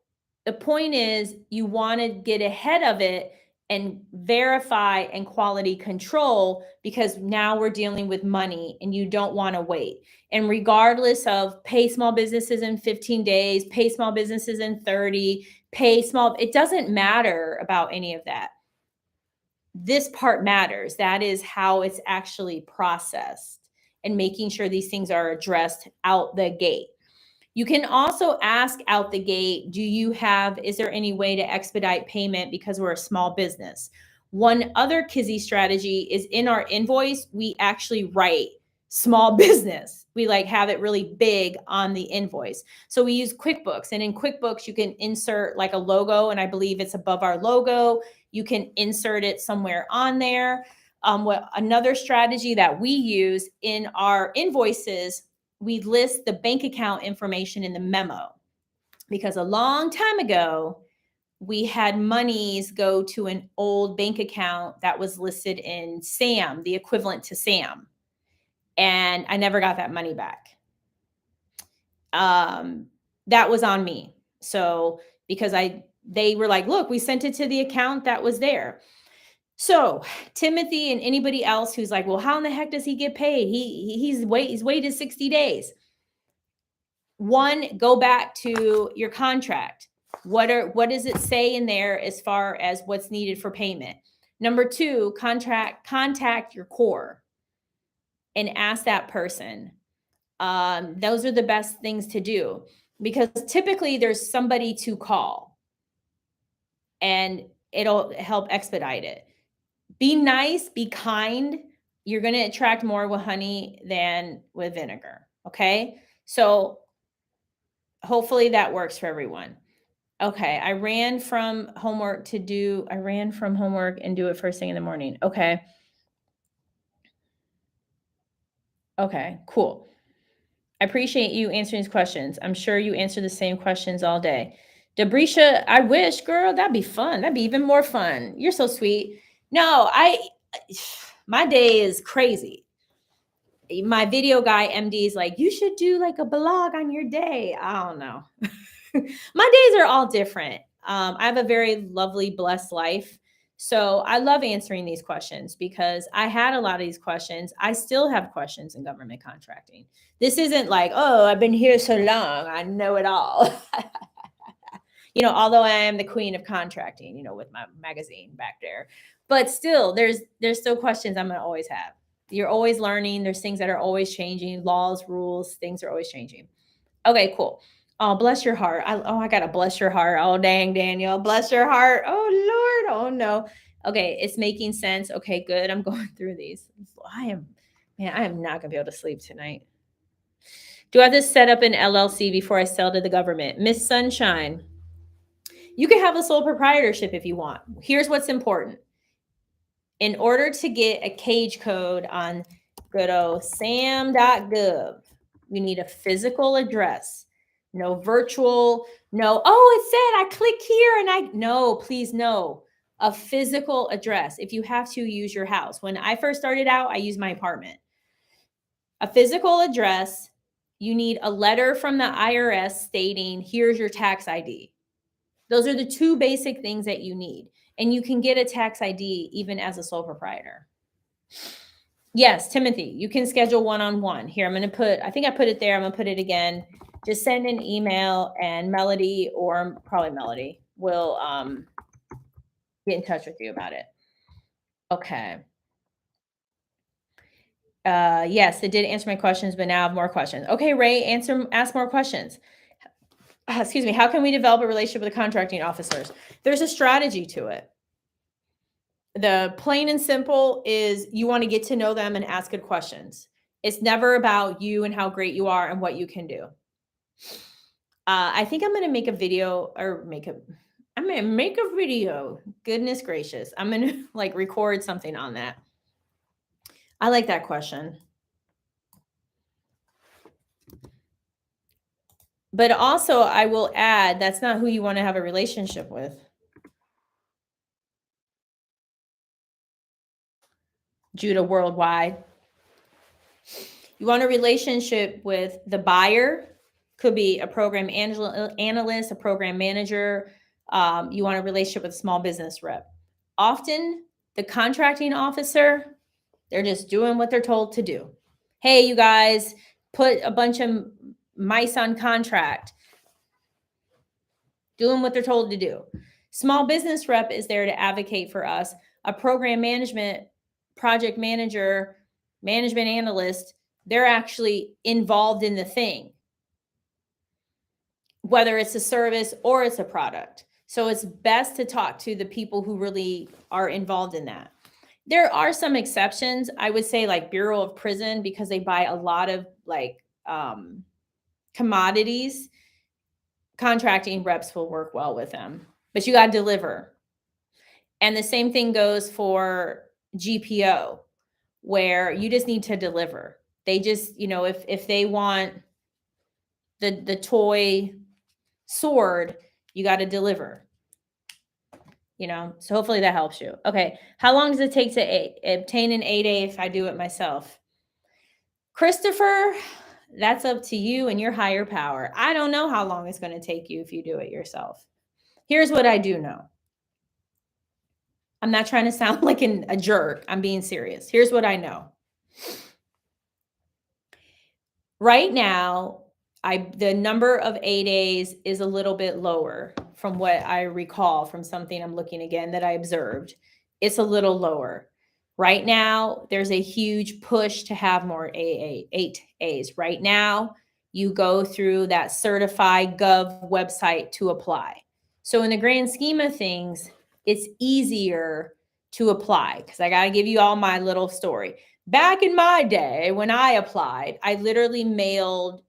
The point is you want to get ahead of it and verify and quality control, because now we're dealing with money and you don't want to wait. And regardless of pay small businesses in 15 days, pay small businesses in 30, it doesn't matter about any of that. This part matters. That is how it's actually processed, and making sure these things are addressed out the gate. You can also ask out the gate, is there any way to expedite payment because we're a small business? One other Kizzy strategy is in our invoice, we actually write small business. We have it really big on the invoice. So we use QuickBooks, and in QuickBooks, you can insert a logo, and I believe it's above our logo. You can insert it somewhere on there. Another strategy that we use in our invoices, we list the bank account information in the memo, because a long time ago, we had monies go to an old bank account that was listed in SAM, the equivalent to SAM. And I never got that money back. That was on me. So because they were like, look, we sent it to the account that was there. So Timothy and anybody else who's like, well, how in the heck does he get paid? He's waited 60 days. One, go back to your contract. What does it say in there as far as what's needed for payment? Number two, contact your core and ask that person. Those are the best things to do, because typically there's somebody to call and it'll help expedite it. Be nice, be kind. You're going to attract more with honey than with vinegar. Okay. So hopefully that works for everyone. Okay. I ran from homework and do it first thing in the morning. Okay. Okay, cool. I appreciate you answering these questions. I'm sure you answer the same questions all day. Debrisha, I wish, girl, that'd be fun. That'd be even more fun. You're so sweet. No, my day is crazy. My video guy, MD, is like, you should do a blog on your day. I don't know. My days are all different. I have a very lovely, blessed life. So I love answering these questions because I had a lot of these questions. I still have questions in government contracting. This isn't like, oh, I've been here so long, I know it all. Although I am the queen of contracting, with my magazine back there. But still, there's still questions I'm going to always have. You're always learning. There's things that are always changing. Laws, rules, things are always changing. Okay, cool. Oh, bless your heart. I got to bless your heart. Oh, dang, Daniel. Bless your heart. Oh, Lord. Oh, no. Okay, it's making sense. Okay, good. I'm going through these. I am not going to be able to sleep tonight. Do I have to set up an LLC before I sell to the government? Miss Sunshine, you can have a sole proprietorship if you want. Here's what's important. In order to get a cage code on good old sam.gov, we need a physical address. No virtual, no, oh, it said I click here no, please, no. A physical address. If you have to, use your house. When I first started out, I used my apartment. A physical address. You need a letter from the IRS stating, here's your tax ID. Those are the two basic things that you need. And you can get a tax ID even as a sole proprietor. Yes, Timothy, you can schedule one-on-one. Here, I think I put it there. I'm going to put it again. Just send an email and Melody, or probably Melody, will get in touch with you about it. Okay. Yes, it did answer my questions, but now I have more questions. Okay, Ray, ask more questions. Excuse me. How can we develop a relationship with the contracting officers? There's a strategy to it. The plain and simple is you want to get to know them and ask good questions. It's never about you and how great you are and what you can do. I think I'm going to make a video I'm going to make a video. Goodness gracious. I'm going to record something on that. I like that question. But also I will add, that's not who you want to have a relationship with. Judah Worldwide. You want a relationship with the buyer Could be a program analyst, a program manager. You want a relationship with a small business rep. Often the contracting officer, they're just doing what they're told to do. Hey, you guys, put a bunch of mice on contract. Doing what they're told to do. Small business rep is there to advocate for us. A program management, project manager, management analyst, they're actually involved in the thing, whether it's a service or it's a product. So it's best to talk to the people who really are involved in that. There are some exceptions. I would say like Bureau of Prison, because they buy a lot of like commodities. Contracting reps will work well with them, but you got to deliver. And the same thing goes for GPO, where you just need to deliver. They just, if they want the toy sword, you got to deliver. So hopefully that helps you. Okay, how long does it take to obtain an 8A if I do it myself? Christopher, that's up to you and your higher power. I don't know how long it's going to take you if you do it yourself. Here's what I do know. I'm not trying to sound like a jerk. I'm being serious. Here's what I know. Right now, the number of 8As is a little bit lower from what I recall from something I'm looking again that I observed. It's a little lower. Right now, there's a huge push to have more 8As. Right now, you go through that certified gov website to apply. So in the grand scheme of things, it's easier to apply, because I got to give you all my little story. Back in my day, when I applied, I literally mailed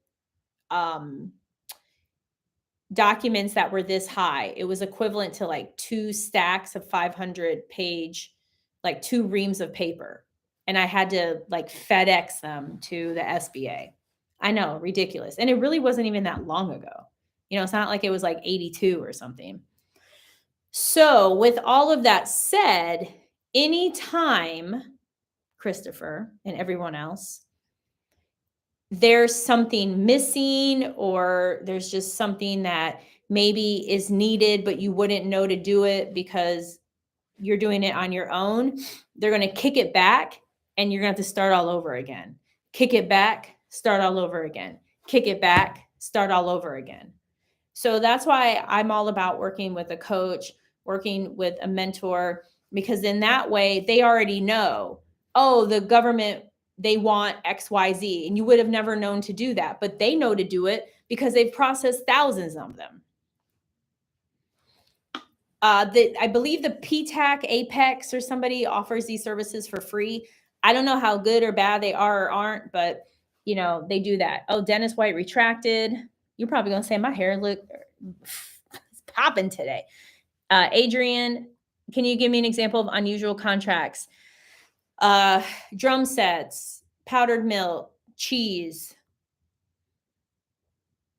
documents that were this high. It was equivalent to like 2 stacks of 500-page, like 2 reams of paper. And I had to like FedEx them to the SBA. I know, ridiculous. And it really wasn't even that long ago. It's not like it was like 82 or something. So with all of that said, anytime, Christopher and everyone else, there's something missing, or there's just something that maybe is needed, but you wouldn't know to do it because you're doing it on your own, they're going to kick it back and you're going to have to start all over again. Kick it back, start all over again. Kick it back, start all over again. So that's why I'm all about working with a coach, working with a mentor, because in that way they already know, oh, the government, they want XYZ, and you would have never known to do that, but they know to do it because they've processed thousands of them. I believe the PTAC Apex or somebody offers these services for free. I don't know how good or bad they are or aren't, but they do that. Oh, Dennis White retracted. You're probably going to say my hair look it's popping today. Adrian, can you give me an example of unusual contracts? Drum sets, powdered milk, cheese,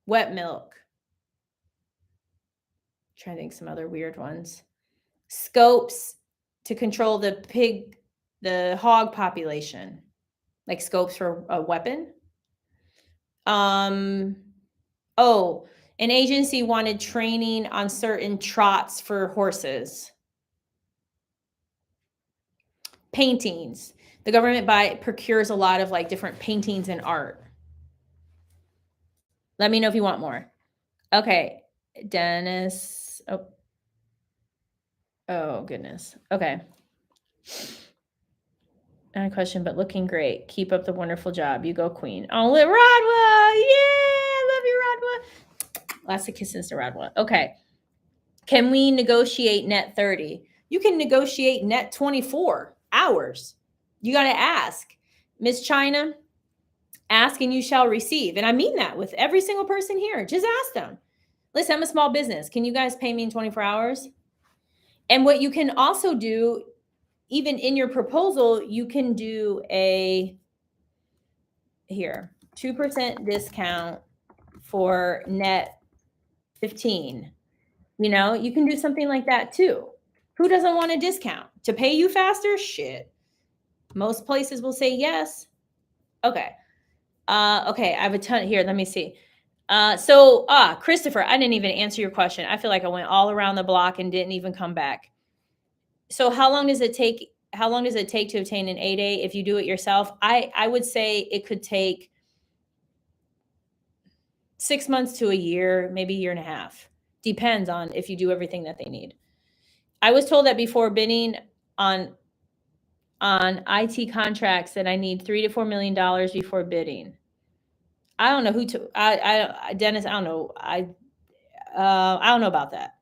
wet milk. I'm trying to think some other weird ones. Scopes to control the hog population, like scopes for a weapon. An agency wanted training on certain trots for horses. Paintings. The government procures a lot of like different paintings and art. Let me know if you want more. Okay, Dennis. Oh goodness. Okay. Not a question, but looking great. Keep up the wonderful job. You go, Queen. Oh, Rodwa. Yeah, I love you, Rodwa. Lots of kisses to Rodwa. Okay. Can we negotiate net 30? You can negotiate net 24 hours. You got to ask. Miss China, ask and you shall receive. And I mean that with every single person here. Just ask them. Listen, I'm a small business. Can you guys pay me in 24 hours? And what you can also do, even in your proposal, you can do 2% discount for net 15. You can do something like that too. Who doesn't want a discount? To pay you faster? Shit. Most places will say yes. Okay. Okay, I have a ton here. Let me see. Christopher, I didn't even answer your question. I feel like I went all around the block and didn't even come back. So how long does it take? How long does it take to obtain an 8A if you do it yourself? I would say it could take 6 months to a year, maybe a year and a half. Depends on if you do everything that they need. I was told that before bidding on IT contracts that I need $3 to $4 million before bidding. I don't know who to. Dennis. I don't know. I don't know about that.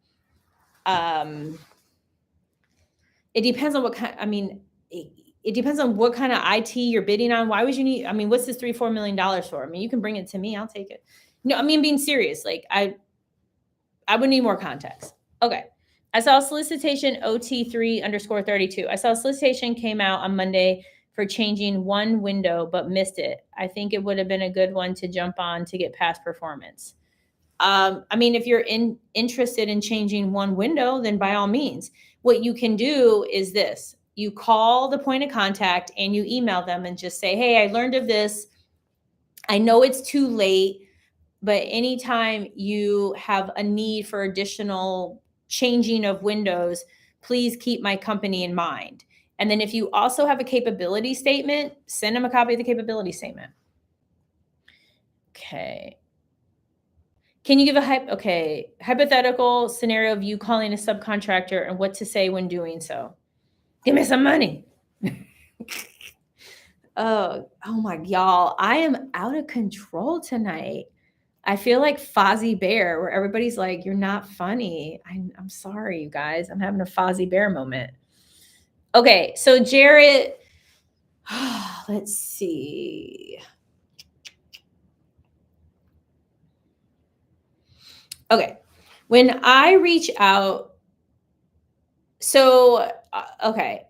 It depends on what kind. I mean, it depends on what kind of IT you're bidding on. Why would you need? I mean, what's this $3-4 million for? I mean, you can bring it to me. I'll take it. No, I mean, being serious. Like I would need more context. Okay. I saw a solicitation OT3_32. I saw a solicitation came out on Monday for changing one window, but missed it. I think it would have been a good one to jump on to get past performance. I mean, if you're interested in changing one window, then by all means, what you can do is this. You call the point of contact and you email them and just say, hey, I learned of this. I know it's too late, but anytime you have a need for additional changing of windows, please keep my company in mind. And then if you also have a capability statement, send them a copy of the capability statement. Okay. Can you give a hypothetical scenario of you calling a subcontractor and what to say when doing so? Give me some money. Oh my, y'all, I am out of control tonight. I feel like Fozzie Bear, where everybody's like, you're not funny. I'm sorry, you guys. I'm having a Fozzie Bear moment. Okay, so Jarrett, let's see. Okay, when I reach out, okay.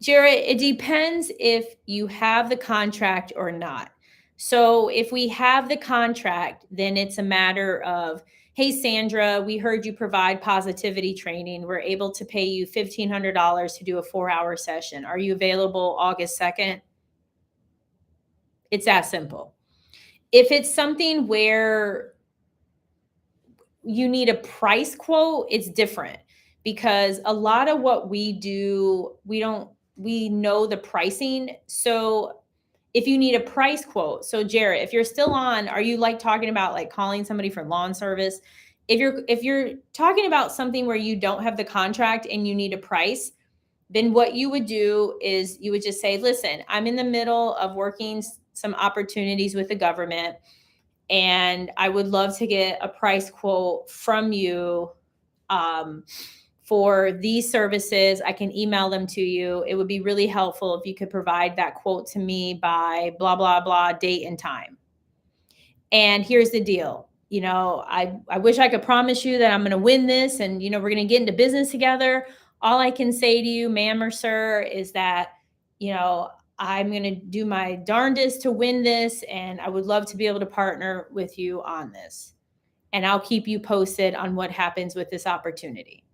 Jarrett, it depends if you have the contract or not. So if we have the contract, then it's a matter of, hey, Sandra, we heard you provide positivity training. We're able to pay you $1,500 to do a 4-hour session. Are you available August 2nd? It's that simple. If it's something where you need a price quote, it's different because a lot of what we do, we know the pricing. So if you need a price quote, so Jarrett, if you're still on, are you like talking about like calling somebody for lawn service? If you're talking about something where you don't have the contract and you need a price, then what you would do is you would just say, listen, I'm in the middle of working some opportunities with the government and I would love to get a price quote from you for these services. I can email them to you. It would be really helpful if you could provide that quote to me by blah, blah, blah, date and time. And here's the deal. I wish I could promise you that I'm going to win this and, we're going to get into business together. All I can say to you, ma'am or sir, is that, I'm going to do my darndest to win this. And I would love to be able to partner with you on this. And I'll keep you posted on what happens with this opportunity.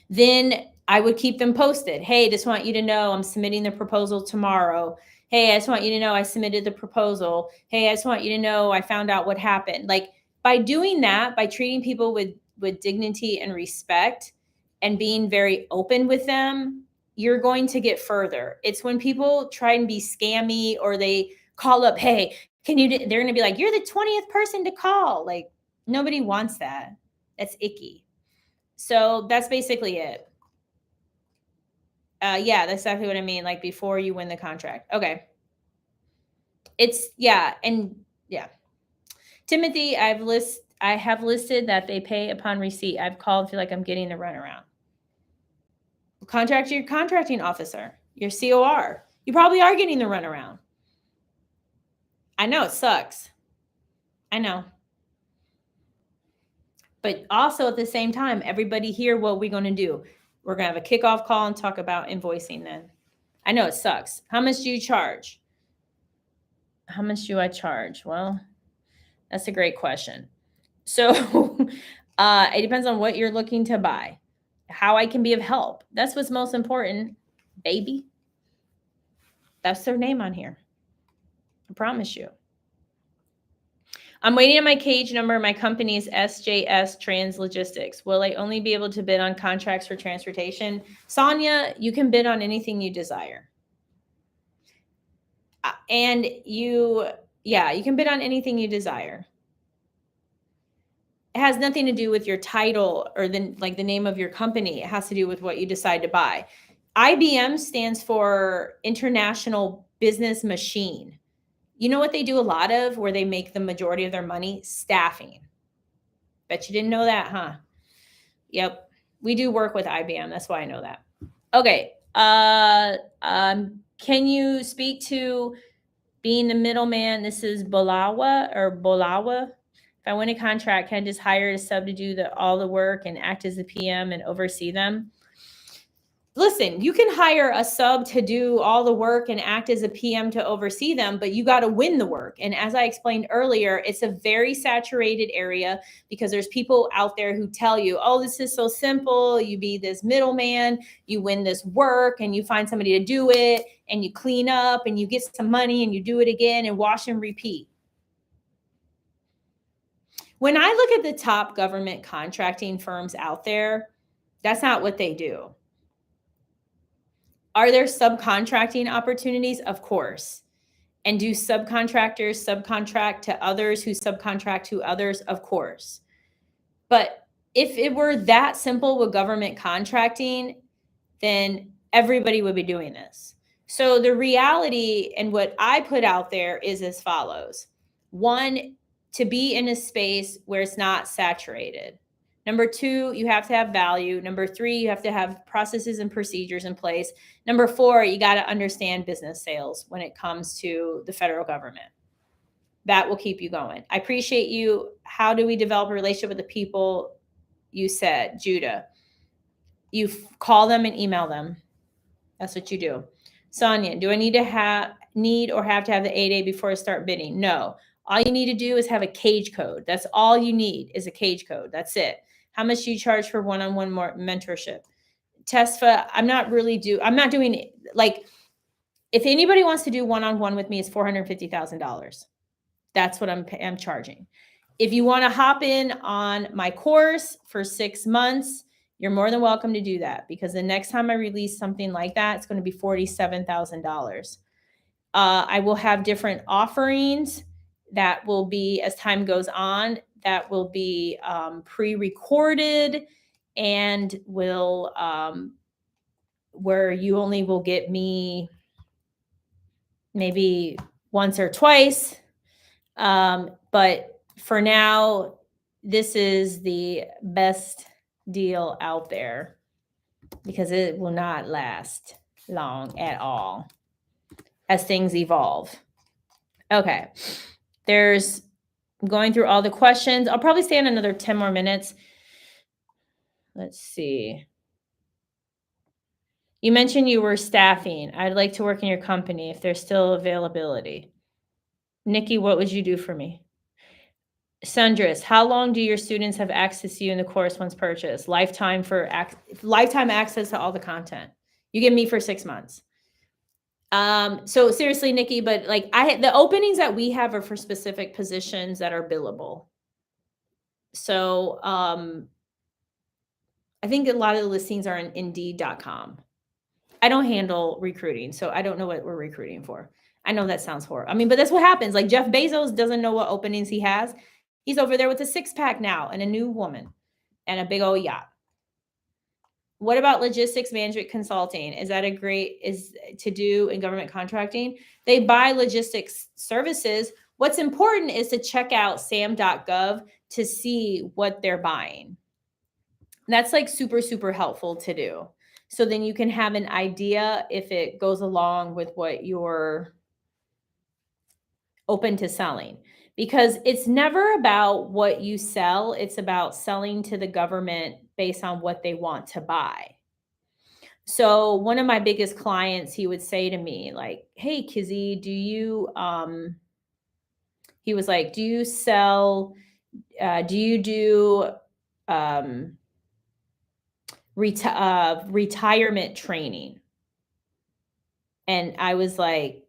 Then I would keep them posted. Hey, just want you to know I'm submitting the proposal tomorrow. Hey, I just want you to know I submitted the proposal. Hey, I just want you to know I found out what happened. Like by doing that, by treating people with dignity and respect and being very open with them, you're going to get further. It's when people try and be scammy or they call up, hey, they're going to be like, you're the 20th person to call. Like nobody wants that. That's icky. So that's basically it. Yeah, that's exactly what I mean. Like before you win the contract. Okay. Timothy, I have listed that they pay upon receipt. I've called, feel like I'm getting the runaround. Contact your contracting officer, your COR. You probably are getting the runaround. I know it sucks. I know. But also at the same time, everybody here, what we're going to do? We're going to have a kickoff call and talk about invoicing then. I know it sucks. How much do you charge? How much do I charge? Well, that's a great question. So it depends on what you're looking to buy, how I can be of help. That's what's most important, baby. That's their name on here. I promise you. I'm waiting on my cage number. My company is SJS Trans Logistics. Will I only be able to bid on contracts for transportation? Sonia, you can bid on anything you desire. And you can bid on anything you desire. It has nothing to do with your title or the name of your company. It has to do with what you decide to buy. IBM stands for International Business Machine. You know what they do a lot of where they make the majority of their money? Staffing. Bet you didn't know that, huh? Yep. We do work with IBM. That's why I know that. Okay. Can you speak to being the middleman? This is Bolawa. If I win a contract, can I just hire a sub to do all the work and act as a PM and oversee them? Listen, you can hire a sub to do all the work and act as a PM to oversee them, but you got to win the work. And as I explained earlier, it's a very saturated area because there's people out there who tell you, oh, this is so simple. You be this middleman, you win this work and you find somebody to do it and you clean up and you get some money and you do it again and wash and repeat. When I look at the top government contracting firms out there, that's not what they do. Are there subcontracting opportunities? Of course. And do subcontractors subcontract to others who subcontract to others? Of course. But if it were that simple with government contracting, then everybody would be doing this. So the reality and what I put out there is as follows. One, to be in a space where it's not saturated. Number two, you have to have value. Number three, you have to have processes and procedures in place. Number four, you got to understand business sales when it comes to the federal government. That will keep you going. I appreciate you. How do we develop a relationship with the people? You said, Judah, you call them and email them. That's what you do. Sonia, do I need to have to have the 8A before I start bidding? No. All you need to do is have a cage code. That's all you need is a cage code. That's it. How much do you charge for one-on-one mentorship? Tesfa, I'm not doing it. Like, if anybody wants to do one-on-one with me, it's $450,000. That's what I'm charging. If you want to hop in on my course for 6 months, you're more than welcome to do that because the next time I release something like that, it's going to be $47,000. I will have different offerings that will be, as time goes on, that will be pre-recorded and will where you only will get me maybe once or twice. But for now, this is the best deal out there because it will not last long at all as things evolve. Okay. There's going through all the questions. I'll probably stay on another 10 more minutes. Let's see. You mentioned you were staffing. I'd like to work in your company if there's still availability. Nikki, what would you do for me? Sundress, how long do your students have access to you in the course once purchased? Lifetime access to all the content. You get me for 6 months. So seriously, Nikki, but the openings that we have are for specific positions that are billable. So I think a lot of the listings are in Indeed.com. I don't handle recruiting, so I don't know what we're recruiting for. I know that sounds horrible. I mean, but that's what happens. Like Jeff Bezos doesn't know what openings he has. He's over there with a 6-pack now and a new woman and a big old yacht. What about logistics management consulting? Is that is to do in government contracting? They buy logistics services. What's important is to check out sam.gov to see what they're buying. That's like super, super helpful to do. So then you can have an idea if it goes along with what you're open to selling. Because it's never about what you sell. It's about selling to the government based on what they want to buy. So one of my biggest clients, he would say to me like, hey, Kizzy, he was like, do you sell, do you do retirement training? And I was like,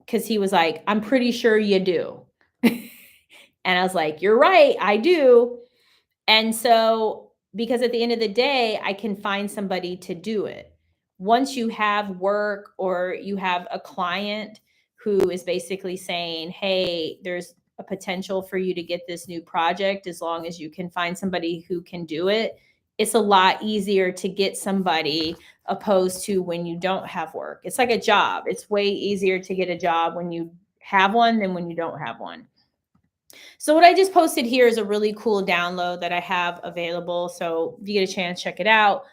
because he was like, I'm pretty sure you do. And I was like, you're right, I do. And so, because at the end of the day, I can find somebody to do it. Once you have work or you have a client who is basically saying, hey, there's a potential for you to get this new project, as long as you can find somebody who can do it, it's a lot easier to get somebody opposed to when you don't have work. It's like a job. It's way easier to get a job when you have one than when you don't have one. So what I just posted here is a really cool download that I have available. So if you get a chance, check it out.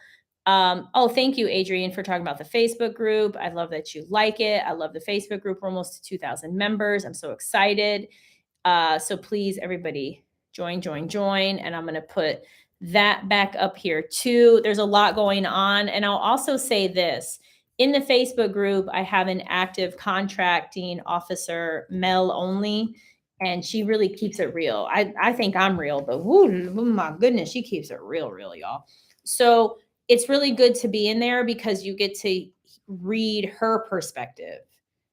Oh, thank you, Adrian, for talking about the Facebook group. I love that you like it. I love the Facebook group. We're almost to 2,000 members. I'm so excited. So please, everybody, join. And I'm going to put that back up here too. There's a lot going on. And I'll also say this. In the Facebook group, I have an active contracting officer, Mel only, and she really keeps it real. I think I'm real, but whoo, my goodness, she keeps it real, y'all. So it's really good to be in there because you get to read her perspective,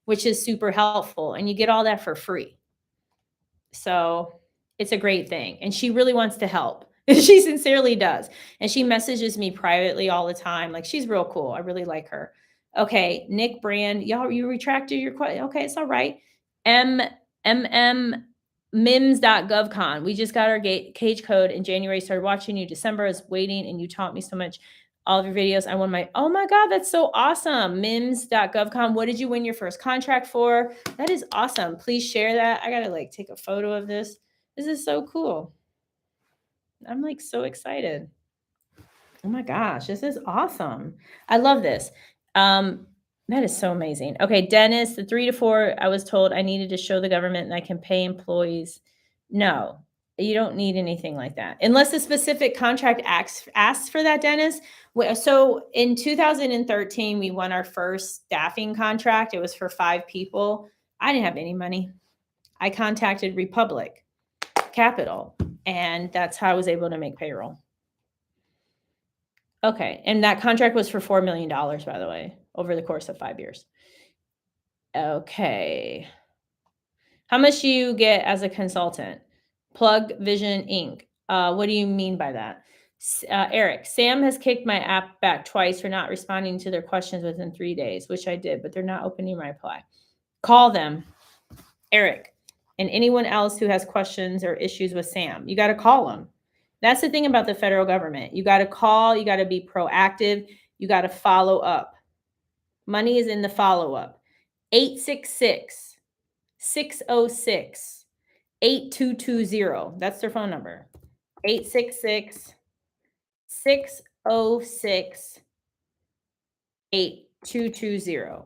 which is super helpful. And you get all that for free. So it's a great thing. And she really wants to help. She sincerely does. And she messages me privately all the time. Like, she's real cool. I really like her. Okay, Nick Brand, y'all, you retracted your question. Okay, it's all right. mims.govcon. We just got our cage code in January, started watching you December. I was waiting, and you taught me so much. All of your videos. I won oh my God, that's so awesome. mims.govcon. What did you win your first contract for? That is awesome. Please share that. I gotta like take a photo of this. This is so cool. I'm like so excited. Oh my gosh, this is awesome. I love this. That is so amazing. Okay, Dennis, the 3 to 4, I was told I needed to show the government that I can pay employees. No, you don't need anything like that. Unless a specific contract asks for that, Dennis. So in 2013, we won our first staffing contract. It was for 5 people. I didn't have any money. I contacted Republic Capital, and that's how I was able to make payroll. Okay, and that contract was for $4 million, by the way, over the course of 5 years. Okay. How much do you get as a consultant? Plug Vision Inc. What do you mean by that? Eric, Sam has kicked my app back twice for not responding to their questions within 3 days, which I did, but they're not opening my reply. Call them, Eric, and anyone else who has questions or issues with Sam. You got to call them. That's the thing about the federal government. You got to call, you got to be proactive, you got to follow up. Money is in the follow up. 866-606-8220. That's their phone number. 866-606-8220.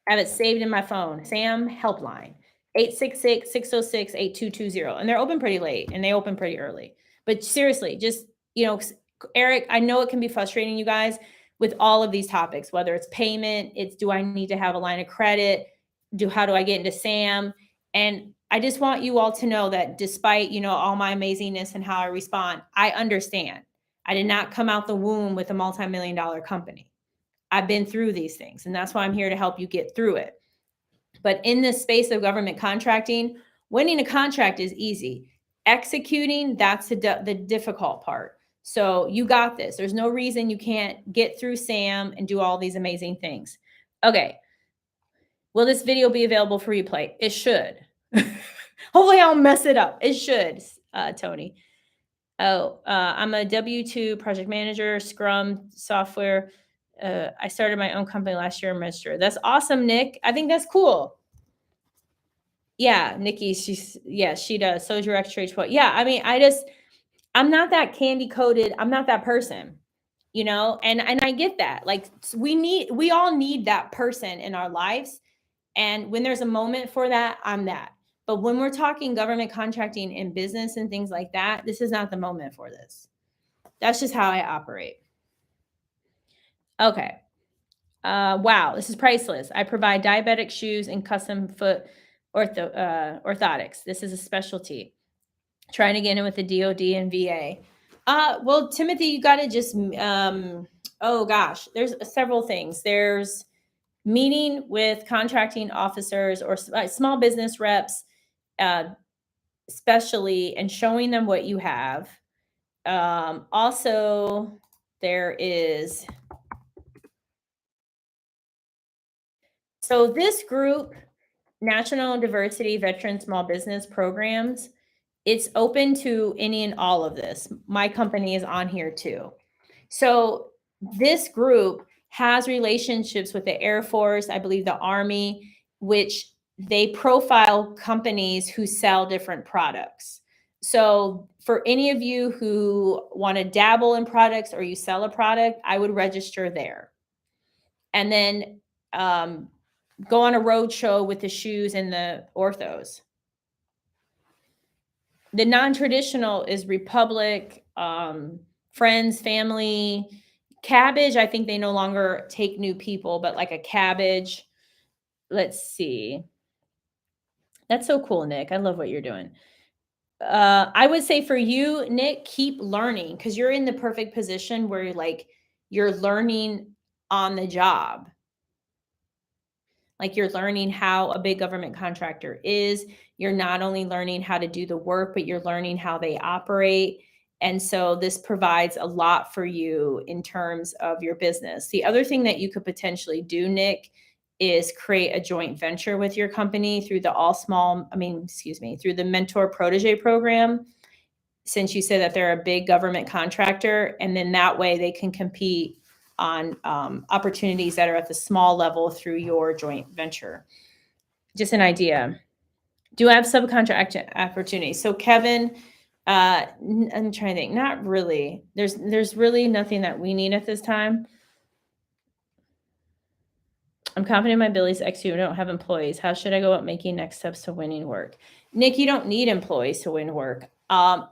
I have it saved in my phone. Sam Helpline. 866-606-8220. And they're open pretty late, and they open pretty early. But seriously, just, Eric, I know it can be frustrating, you guys, with all of these topics, whether it's payment, it's do I need to have a line of credit? How do I get into SAM? And I just want you all to know that despite, all my amazingness and how I respond, I understand. I did not come out the womb with a multi-million-dollar company. I've been through these things, and that's why I'm here to help you get through it. But in this space of government contracting, winning a contract is easy. Executing, that's the difficult part. So you got this. There's no reason you can't get through SAM and do all these amazing things. Okay. Will this video be available for replay? It should. Hopefully I'll mess it up. It should, Tony. I'm a W-2 project manager, Scrum software. I started my own company last year in registered. That's awesome, Nick. I think that's cool. Yeah, Nikki, she does. So is your X-Trade 12. Yeah, I mean, I'm not that candy coated. I'm not that person, and I get that. Like, we all need that person in our lives. And when there's a moment for that, I'm that. But when we're talking government contracting in business and things like that, this is not the moment for this. That's just how I operate. Okay. Wow, this is priceless. I provide diabetic shoes and custom foot orthotics. This is a specialty. Trying to get in with the DOD and VA. Well, Timothy, you got to just, oh gosh, there's several things. There's meeting with contracting officers or small business reps, especially, and showing them what you have. Also, there is, so this group, National Diversity Veteran Small Business Programs, it's open to any and all of this. My company is on here too. So this group has relationships with the Air Force, I believe the Army, which they profile companies who sell different products. So for any of you who want to dabble in products or you sell a product, I would register there. And then go on a road show with the shoes and the orthos. The non-traditional is Republic, Friends, Family, Cabbage. I think they no longer take new people, but like a Cabbage. Let's see. That's so cool, Nick. I love what you're doing. I would say for you, Nick, keep learning, because you're in the perfect position where you're learning on the job. Like you're learning how a big government contractor is. You're not only learning how to do the work, but you're learning how they operate. And so this provides a lot for you in terms of your business. The other thing that you could potentially do, Nick, is create a joint venture with your company through through the Mentor Protege program, since you said that they're a big government contractor. And then that way they can compete on opportunities that are at the small level through your joint venture. Just an idea. Do I have subcontract opportunities? So Kevin, I'm trying to think. Not really. There's really nothing that we need at this time. I'm confident in my abilities to execute. I don't have employees. How should I go about making next steps to winning work? Nick, you don't need employees to win work.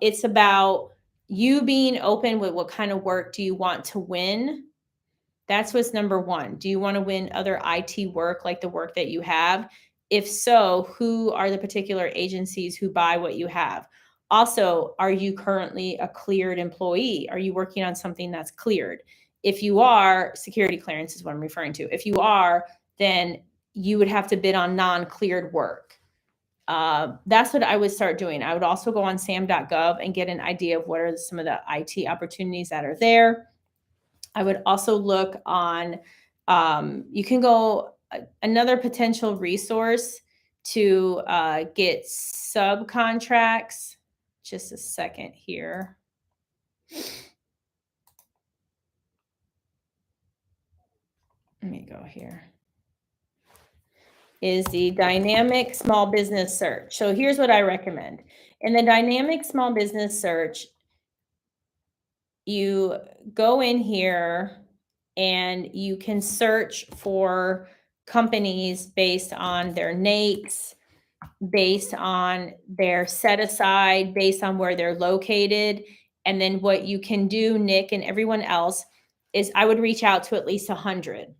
It's about you being open with what kind of work do you want to win. That's what's number one. Do you want to win other IT work like the work that you have? If so, who are the particular agencies who buy what you have? Also, are you currently a cleared employee? Are you working on something that's cleared? If you are, security clearance is what I'm referring to. If you are, then you would have to bid on non-cleared work. That's what I would start doing. I would also go on sam.gov and get an idea of what are some of the IT opportunities that are there. I would also look on, you can go, another potential resource to get subcontracts. Just a second here. Let me go here. Is the dynamic small business search. So here's what I recommend. In the dynamic small business search, you go in here and you can search for companies based on their NAICS, based on their set aside, based on where they're located. And then what you can do, Nick and everyone else, is I would reach out to at least 100,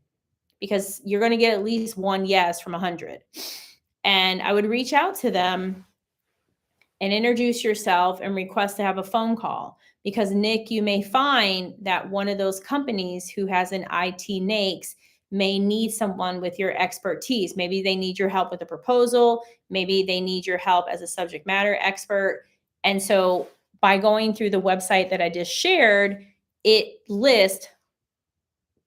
because you're going to get at least one yes from 100. And I would reach out to them and introduce yourself and request to have a phone call. Because Nick, you may find that one of those companies who has an IT NAICS may need someone with your expertise. Maybe they need your help with a proposal. Maybe they need your help as a subject matter expert. And so by going through the website that I just shared, it lists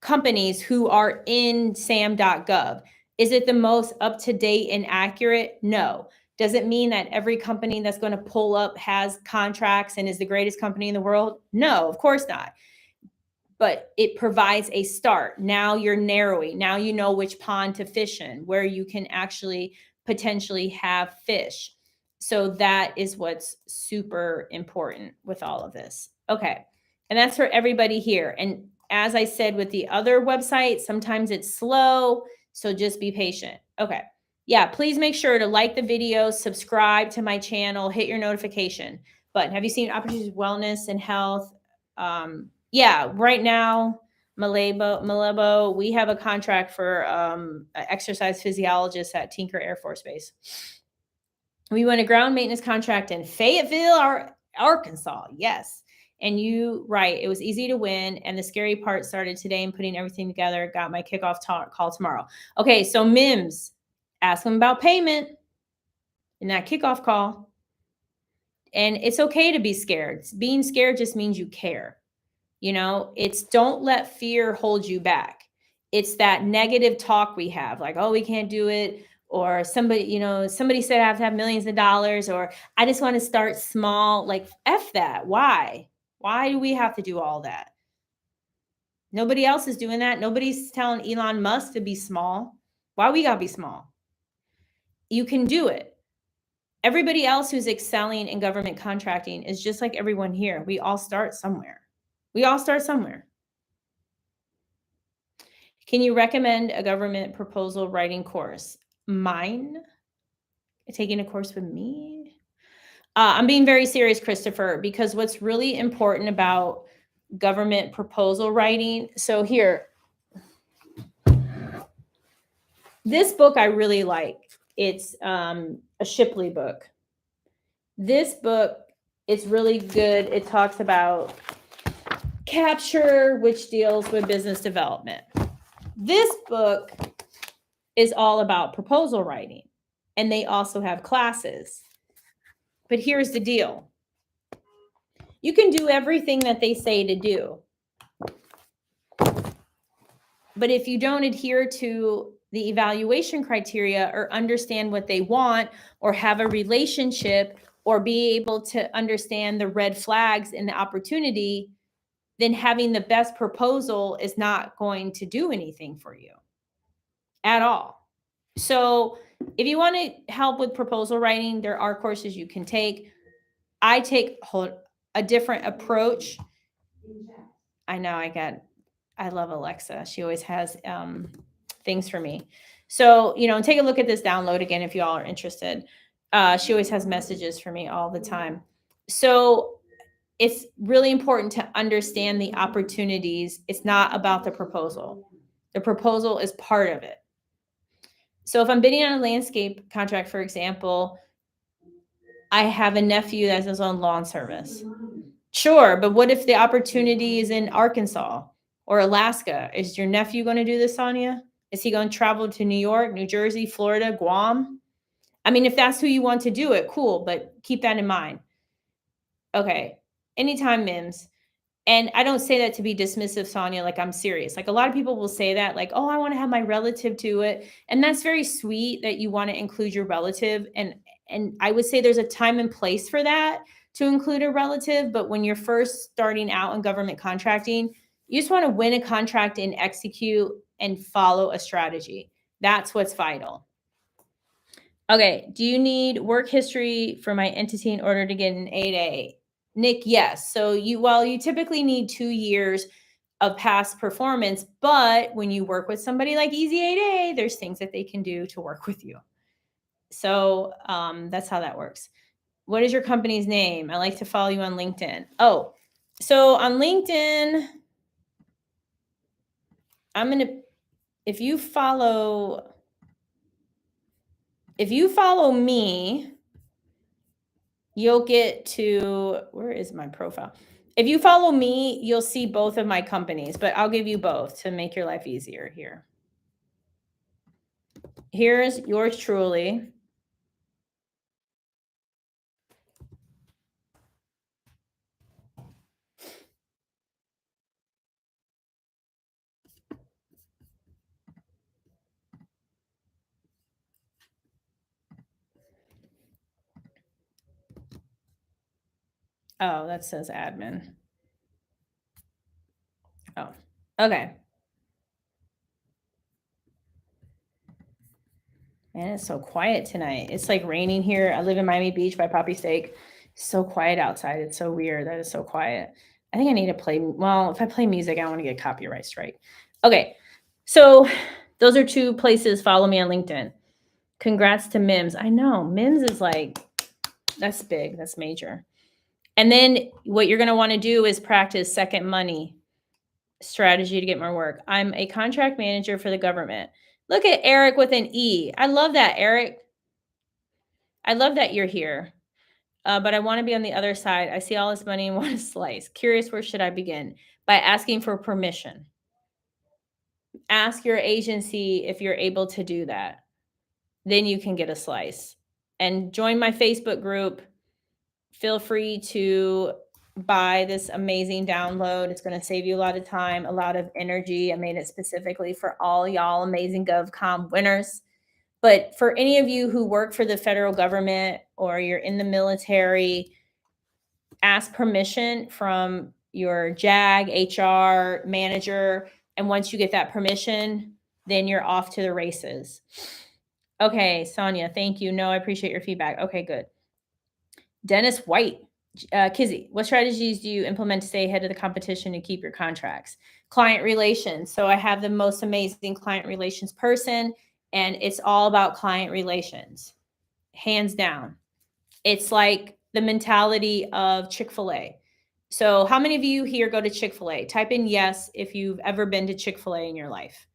companies who are in sam.gov. Is it the most up-to-date and accurate? No. Does it mean that every company that's going to pull up has contracts and is the greatest company in the world? No, of course not. But it provides a start. Now you're narrowing. Now you know which pond to fish in, where you can actually potentially have fish. So that is what's super important with all of this. Okay. And that's for everybody here. And as I said with the other website, sometimes it's slow. So just be patient. Okay. Yeah, please make sure to like the video, subscribe to my channel, hit your notification button. Have you seen Opportunities Wellness and Health? Yeah, right now, Malebo, we have a contract for an exercise physiologist at Tinker Air Force Base. We won a ground maintenance contract in Fayetteville, Arkansas. Yes. And you, right, it was easy to win. And the scary part started today and putting everything together. Got my kickoff call tomorrow. Okay, so Mims, ask them about payment in that kickoff call. And it's okay to be scared. Being scared just means you care. It's don't let fear hold you back. It's that negative talk we have, like, oh, we can't do it. Or somebody said I have to have millions of dollars, or I just want to start small. Like, F that. Why? Why do we have to do all that? Nobody else is doing that. Nobody's telling Elon Musk to be small. Why we gotta be small? You can do it. Everybody else who's excelling in government contracting is just like everyone here. We all start somewhere. We all start somewhere. Can you recommend a government proposal writing course? Mine? Taking a course with me? I'm being very serious, Christopher, because what's really important about government proposal writing. So here, this book I really like. It's a Shipley book. This book is really good. It talks about Capture, which deals with business development. This book is all about proposal writing, and they also have classes. But here's the deal. You can do everything that they say to do. But if you don't adhere to the evaluation criteria or understand what they want or have a relationship or be able to understand the red flags and the opportunity, then having the best proposal is not going to do anything for you at all. So if you want to help with proposal writing, there are courses you can take. I take a different approach. I know I love Alexa. She always has things for me. So, take a look at this download again if you all are interested. She always has messages for me all the time. So it's really important to understand the opportunities. It's not about the proposal. The proposal is part of it. So if I'm bidding on a landscape contract, for example, I have a nephew that has his own lawn service. Sure, but what if the opportunity is in Arkansas or Alaska? Is your nephew going to do this, Sonia? Is he going to travel to New York, New Jersey, Florida, Guam? I mean, if that's who you want to do it, cool, but keep that in mind. Okay, anytime, Mims. And I don't say that to be dismissive, Sonia, like I'm serious. Like a lot of people will say that, like, oh, I want to have my relative do it. And that's very sweet that you want to include your relative. And I would say there's a time and place for that to include a relative. But when you're first starting out in government contracting, you just want to win a contract and execute and follow a strategy. That's what's vital. Okay. Do you need work history for my entity in order to get an 8A? Nick, yes. So you typically need 2 years of past performance, but when you work with somebody like Easy 8A, there's things that they can do to work with you. So that's how that works. What is your company's name? I like to follow you on LinkedIn. Oh, so on LinkedIn, if you follow me, you'll get to, where is my profile? If you follow me, you'll see both of my companies, but I'll give you both to make your life easier here. Here's yours truly. Oh, that says admin. Oh, okay. Man, it's so quiet tonight. It's like raining here. I live in Miami Beach by Poppy Steak. So quiet outside. It's so weird that it's so quiet. I think I need to play. Well, if I play music, I want to get copyright strike. Okay. So those are 2 places. Follow me on LinkedIn. Congrats to Mims. I know Mims is like, that's big. That's major. And then what you're going to want to do is practice second money strategy to get more work. I'm a contract manager for the government. Look at Eric with an E. I love that, Eric. I love that you're here. But I want to be on the other side. I see all this money and want a slice. Curious, where should I begin? By asking for permission. Ask your agency if you're able to do that. Then you can get a slice. And join my Facebook group. feel free to buy this amazing download. It's going to save you a lot of time, a lot of energy. I made it specifically for all y'all amazing GovCom winners. But for any of you who work for the federal government or you're in the military, ask permission from your JAG, HR, manager. And once you get that permission, then you're off to the races. Okay, Sonia, thank you. No, I appreciate your feedback. Okay, good. Dennis White, Kizzy, what strategies do you implement to stay ahead of the competition and keep your contracts? Client relations. So I have the most amazing client relations person, and it's all about client relations, hands down. It's like the mentality of Chick-fil-A. So how many of you here go to Chick-fil-A? Type in yes if you've ever been to Chick-fil-A in your life,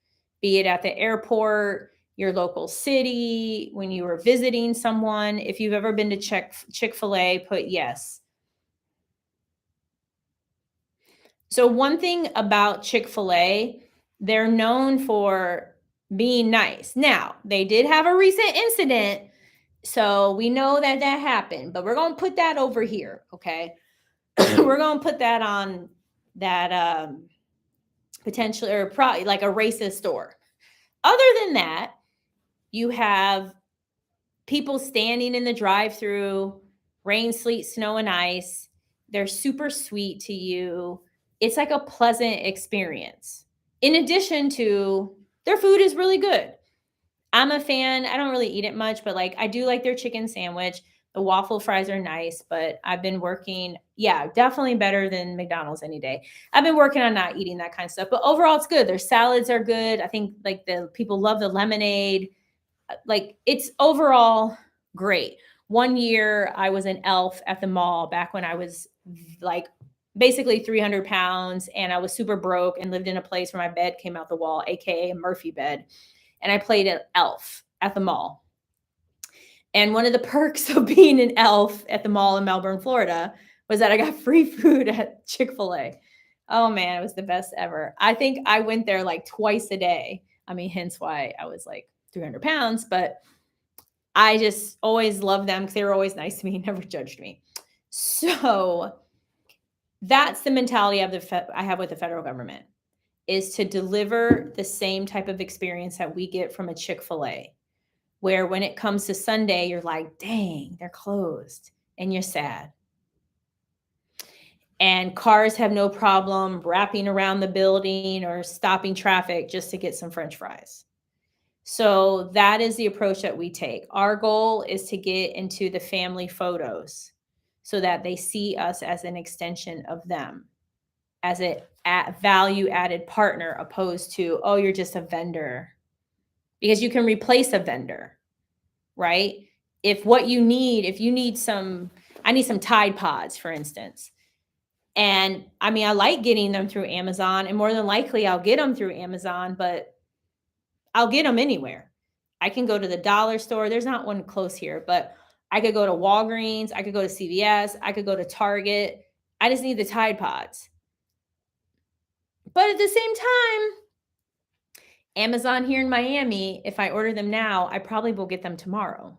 be it at the airport, your local city, when you were visiting someone. If you've ever been to Chick-fil-A, put yes. So one thing about Chick-fil-A, they're known for being nice. Now, they did have a recent incident, so we know that that happened, but we're going to put that over here, okay? We're going to put that on that potentially or probably like a racist store. Other than that, you have people standing in the drive-through, rain, sleet, snow, and ice. They're super sweet to you. It's like a pleasant experience. In addition to their food is really good. I'm a fan. I don't really eat it much, but like I do like their chicken sandwich. The waffle fries are nice, but I've been working, definitely better than McDonald's any day. I've been working on not eating that kind of stuff, but overall it's good. Their salads are good. I think like the people love the lemonade. Like it's overall great. One year I was an elf at the mall back when I was like basically 300 pounds and I was super broke and lived in a place where my bed came out the wall, AKA a Murphy bed. And I played an elf at the mall. And one of the perks of being an elf at the mall in Melbourne, Florida, was that I got free food at Chick-fil-A. Oh man, it was the best ever. I think I went there like twice a day. I mean, hence why I was like 300 pounds, but I just always loved them because they were always nice to me, never judged me. So that's the mentality of I have with the federal government, is to deliver the same type of experience that we get from a Chick-fil-A, where when it comes to Sunday, you're like, dang, they're closed, and you're sad. And cars have no problem wrapping around the building or stopping traffic just to get some French fries. So that is the approach that we take. Our goal is to get into the family photos so that they see us as an extension of them, as a value added partner, opposed to, oh, you're just a vendor. Because you can replace a vendor, right? If you need some, I need some Tide Pods, for instance. And I mean, I like getting them through Amazon, and more than likely I'll get them through Amazon, but I'll get them anywhere. I can go to the dollar store. There's not one close here, but I could go to Walgreens. I could go to CVS. I could go to Target. I just need the Tide Pods. But at the same time, Amazon here in Miami, if I order them now, I probably will get them tomorrow.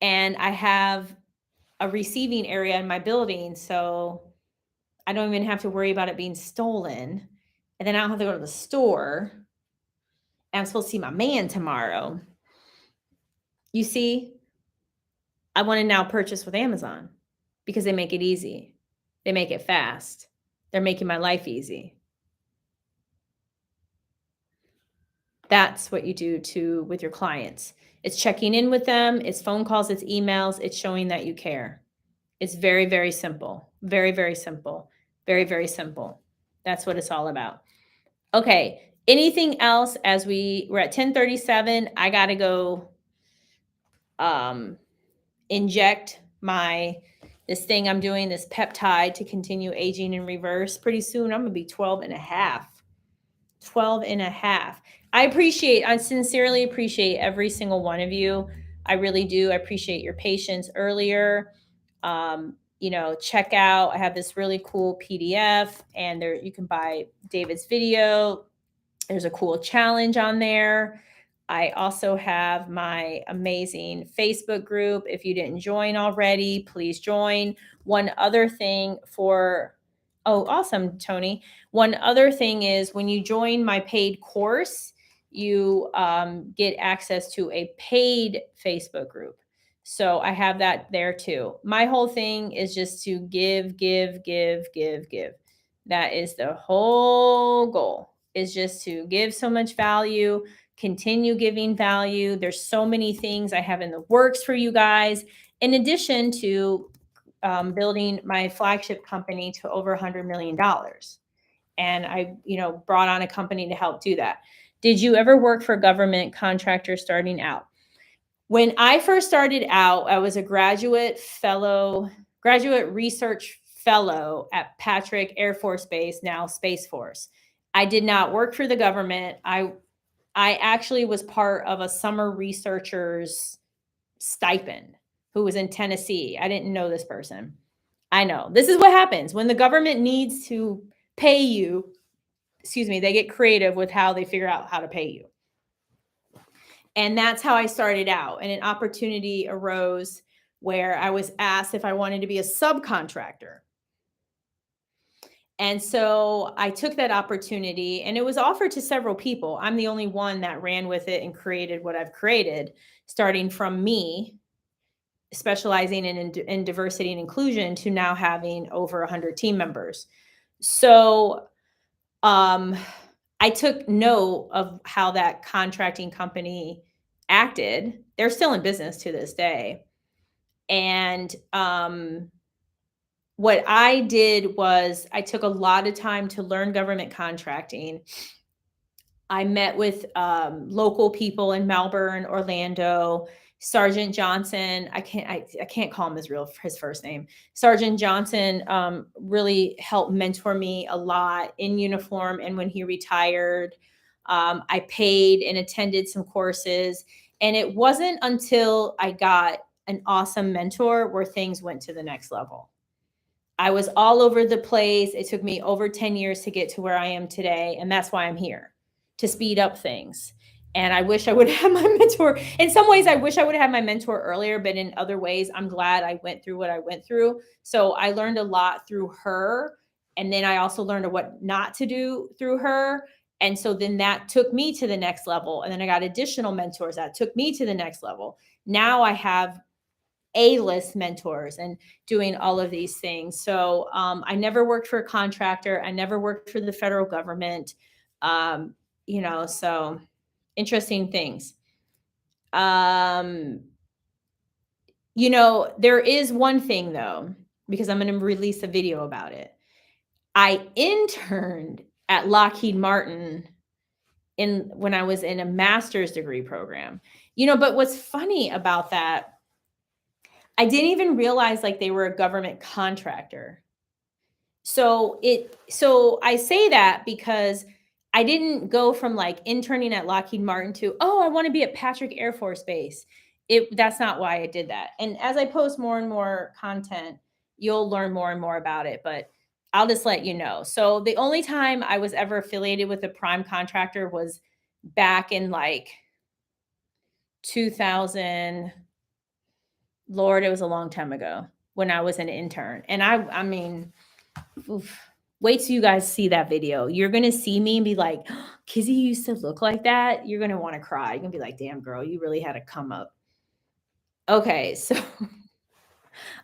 And I have a receiving area in my building, so I don't even have to worry about it being stolen. And then I don't have to go to the store. And I'm supposed to see my man tomorrow. You see, I want to now purchase with Amazon because they make it easy. They make it fast. They're making my life easy. That's what you do with your clients. It's checking in with them. It's phone calls. It's emails. It's showing that you care. It's very, very simple. Very, very simple. Very, very simple. That's what it's all about. Okay. Anything else as we're at 10:37? I got to go inject this thing I'm doing, this peptide to continue aging in reverse. Pretty soon I'm going to be 12 and a half. 12 and a half. I sincerely appreciate every single one of you. I really do. I appreciate your patience earlier. Check out, I have this really cool PDF, and there you can buy David's video. There's a cool challenge on there. I also have my amazing Facebook group. If you didn't join already, please join. One other thing oh, awesome, Tony. One other thing is when you join my paid course, you get access to a paid Facebook group. So I have that there too. My whole thing is just to give, give, give, give, give. That is the whole goal, is just to give so much value, continue giving value. There's so many things I have in the works for you guys, in addition to building my flagship company to over $100 million. And I, brought on a company to help do that. Did you ever work for a government contractor starting out? When I first started out, I was a graduate research fellow at Patrick Air Force Base, now Space Force. I did not work for the government. I actually was part of a summer researcher's stipend who was in Tennessee. I didn't know this person. I know. This is what happens when the government needs to pay you. Excuse me, they get creative with how they figure out how to pay you. And that's how I started out. And an opportunity arose where I was asked if I wanted to be a subcontractor. And so I took that opportunity, and it was offered to several people. I'm the only one that ran with it and created what I've created, starting from me specializing in diversity and inclusion to now having over 100 team members. So I took note of how that contracting company acted. They're still in business to this day. And what I did was I took a lot of time to learn government contracting. I met with local people in Melbourne, Orlando, Sergeant Johnson. I can't call him his first name. Sergeant Johnson really helped mentor me a lot in uniform and when he retired. I paid and attended some courses, and it wasn't until I got an awesome mentor where things went to the next level. I was all over the place. It took me over 10 years to get to where I am today, and that's why I'm here, to speed up things. And I wish I would have my mentor. In some ways, I wish I would have had my mentor earlier, but in other ways, I'm glad I went through what I went through. So I learned a lot through her. And then I also learned what not to do through her. And so then that took me to the next level. And then I got additional mentors that took me to the next level. Now I have A-list mentors and doing all of these things. So I never worked for a contractor. I never worked for the federal government. So interesting things. There is one thing though, because I'm going to release a video about it. I interned at Lockheed Martin when I was in a master's degree program, but what's funny about that, I didn't even realize like they were a government contractor. So I say that because I didn't go from like interning at Lockheed Martin to, I want to be at Patrick Air Force Base. That's not why I did that. And as I post more and more content, you'll learn more and more about it, but I'll just let you know. So the only time I was ever affiliated with a prime contractor was back in like 2000. Lord, it was a long time ago when I was an intern. And I mean, wait till you guys see that video. You're going to see me and be like, Kizzy used to look like that. You're going to want to cry. You're going to be like, damn, girl, you really had to come up. Okay, so,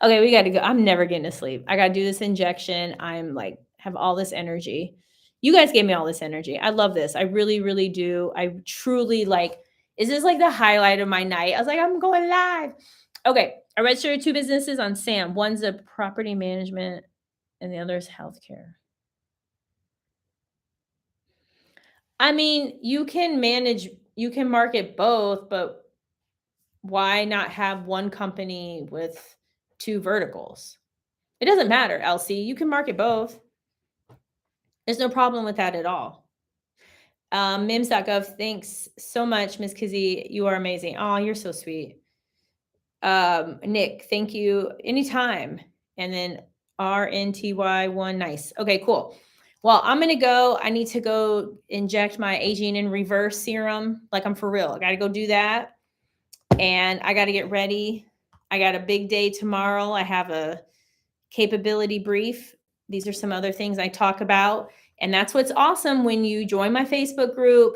okay, we got to go. I'm never getting to sleep. I got to do this injection. I'm like, have all this energy. You guys gave me all this energy. I love this. I really, really do. I truly is this like the highlight of my night? I was like, I'm going live. Okay, I registered 2 businesses on SAM. One's a property management and the other is healthcare. I mean, you can market both, but why not have one company with 2 verticals? It doesn't matter, Elsie. You can market both. There's no problem with that at all. MIMS.gov, thanks so much, Ms. Kizzy. You are amazing. Oh, you're so sweet. Nick, thank you. Anytime. And then RNTY1, nice. Okay, cool. Well, I'm going to go. I need to go inject my aging in reverse serum. Like, I'm for real. I got to go do that. And I got to get ready. I got a big day tomorrow. I have a capability brief. These are some other things I talk about. And that's what's awesome when you join my Facebook group,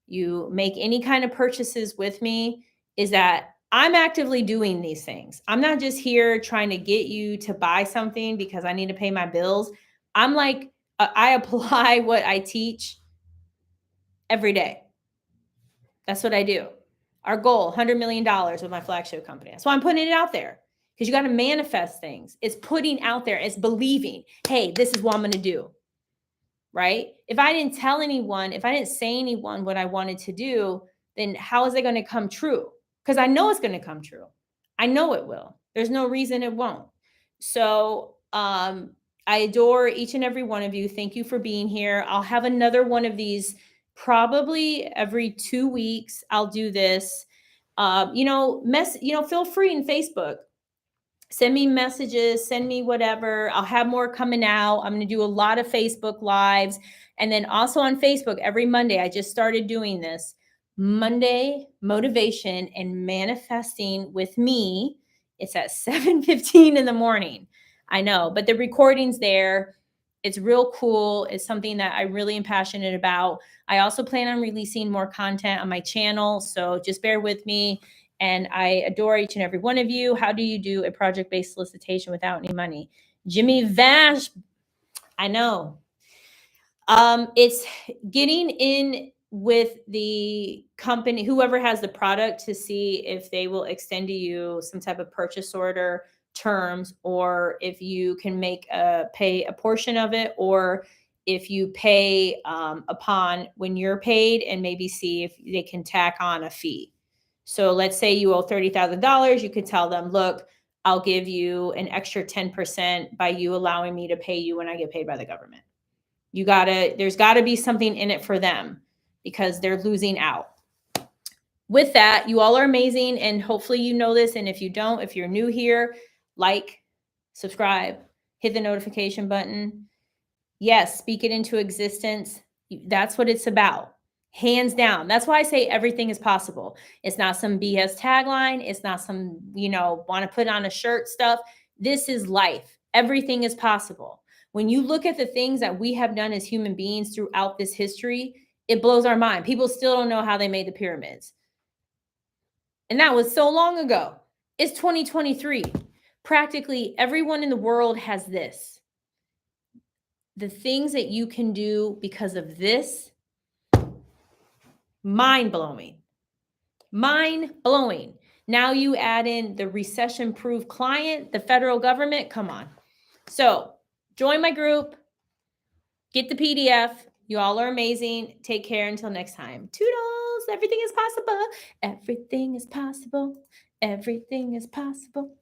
you make any kind of purchases with me, is that I'm actively doing these things. I'm not just here trying to get you to buy something because I need to pay my bills. I'm like, I apply what I teach every day. That's what I do. Our goal, $100 million with my flagship company. That's why I'm putting it out there, because you got to manifest things. It's putting out there. It's believing, hey, this is what I'm going to do. Right? If I didn't tell anyone, if I didn't say anyone what I wanted to do, then how is it going to come true? Because I know it's going to come true. I know it will. There's no reason it won't. So I adore each and every one of you. Thank you for being here. I'll have another one of these probably every 2 weeks. I'll do this. Feel free in Facebook. Send me messages, send me whatever. I'll have more coming out. I'm going to do a lot of Facebook lives. And then also on Facebook every Monday, I just started doing this. Monday motivation and manifesting with me. It's at 7:15 in the morning. I know, but the recording's there. It's real cool. It's something that I really am passionate about. I also plan on releasing more content on my channel, so just bear with me. And I adore each and every one of you. How do you do a project-based solicitation without any money? Jimmy Vash, I know. It's getting in with the company, whoever has the product, to see if they will extend to you some type of purchase order terms, or if you can pay a portion of it, or if you pay upon when you're paid, and maybe see if they can tack on a fee. So let's say you owe $30,000. You could tell them, look, I'll give you an extra 10% by you allowing me to pay you when I get paid by the government. There's gotta be something in it for them, because they're losing out. With that, you all are amazing. And hopefully you know this. And if you don't, if you're new here, like, subscribe, hit the notification button. Yes, speak it into existence. That's what it's about. Hands down. That's why I say everything is possible. It's not some BS tagline. It's not some, want to put on a shirt stuff. This is life. Everything is possible. When you look at the things that we have done as human beings throughout this history, it blows our mind. People still don't know how they made the pyramids. And that was so long ago. It's 2023. Practically everyone in the world has this. The things that you can do because of this, mind-blowing. Mind-blowing. Now you add in the recession-proof client, the federal government. Come on. So join my group. Get the PDF. You all are amazing. Take care until next time. Toodles. Everything is possible. Everything is possible. Everything is possible.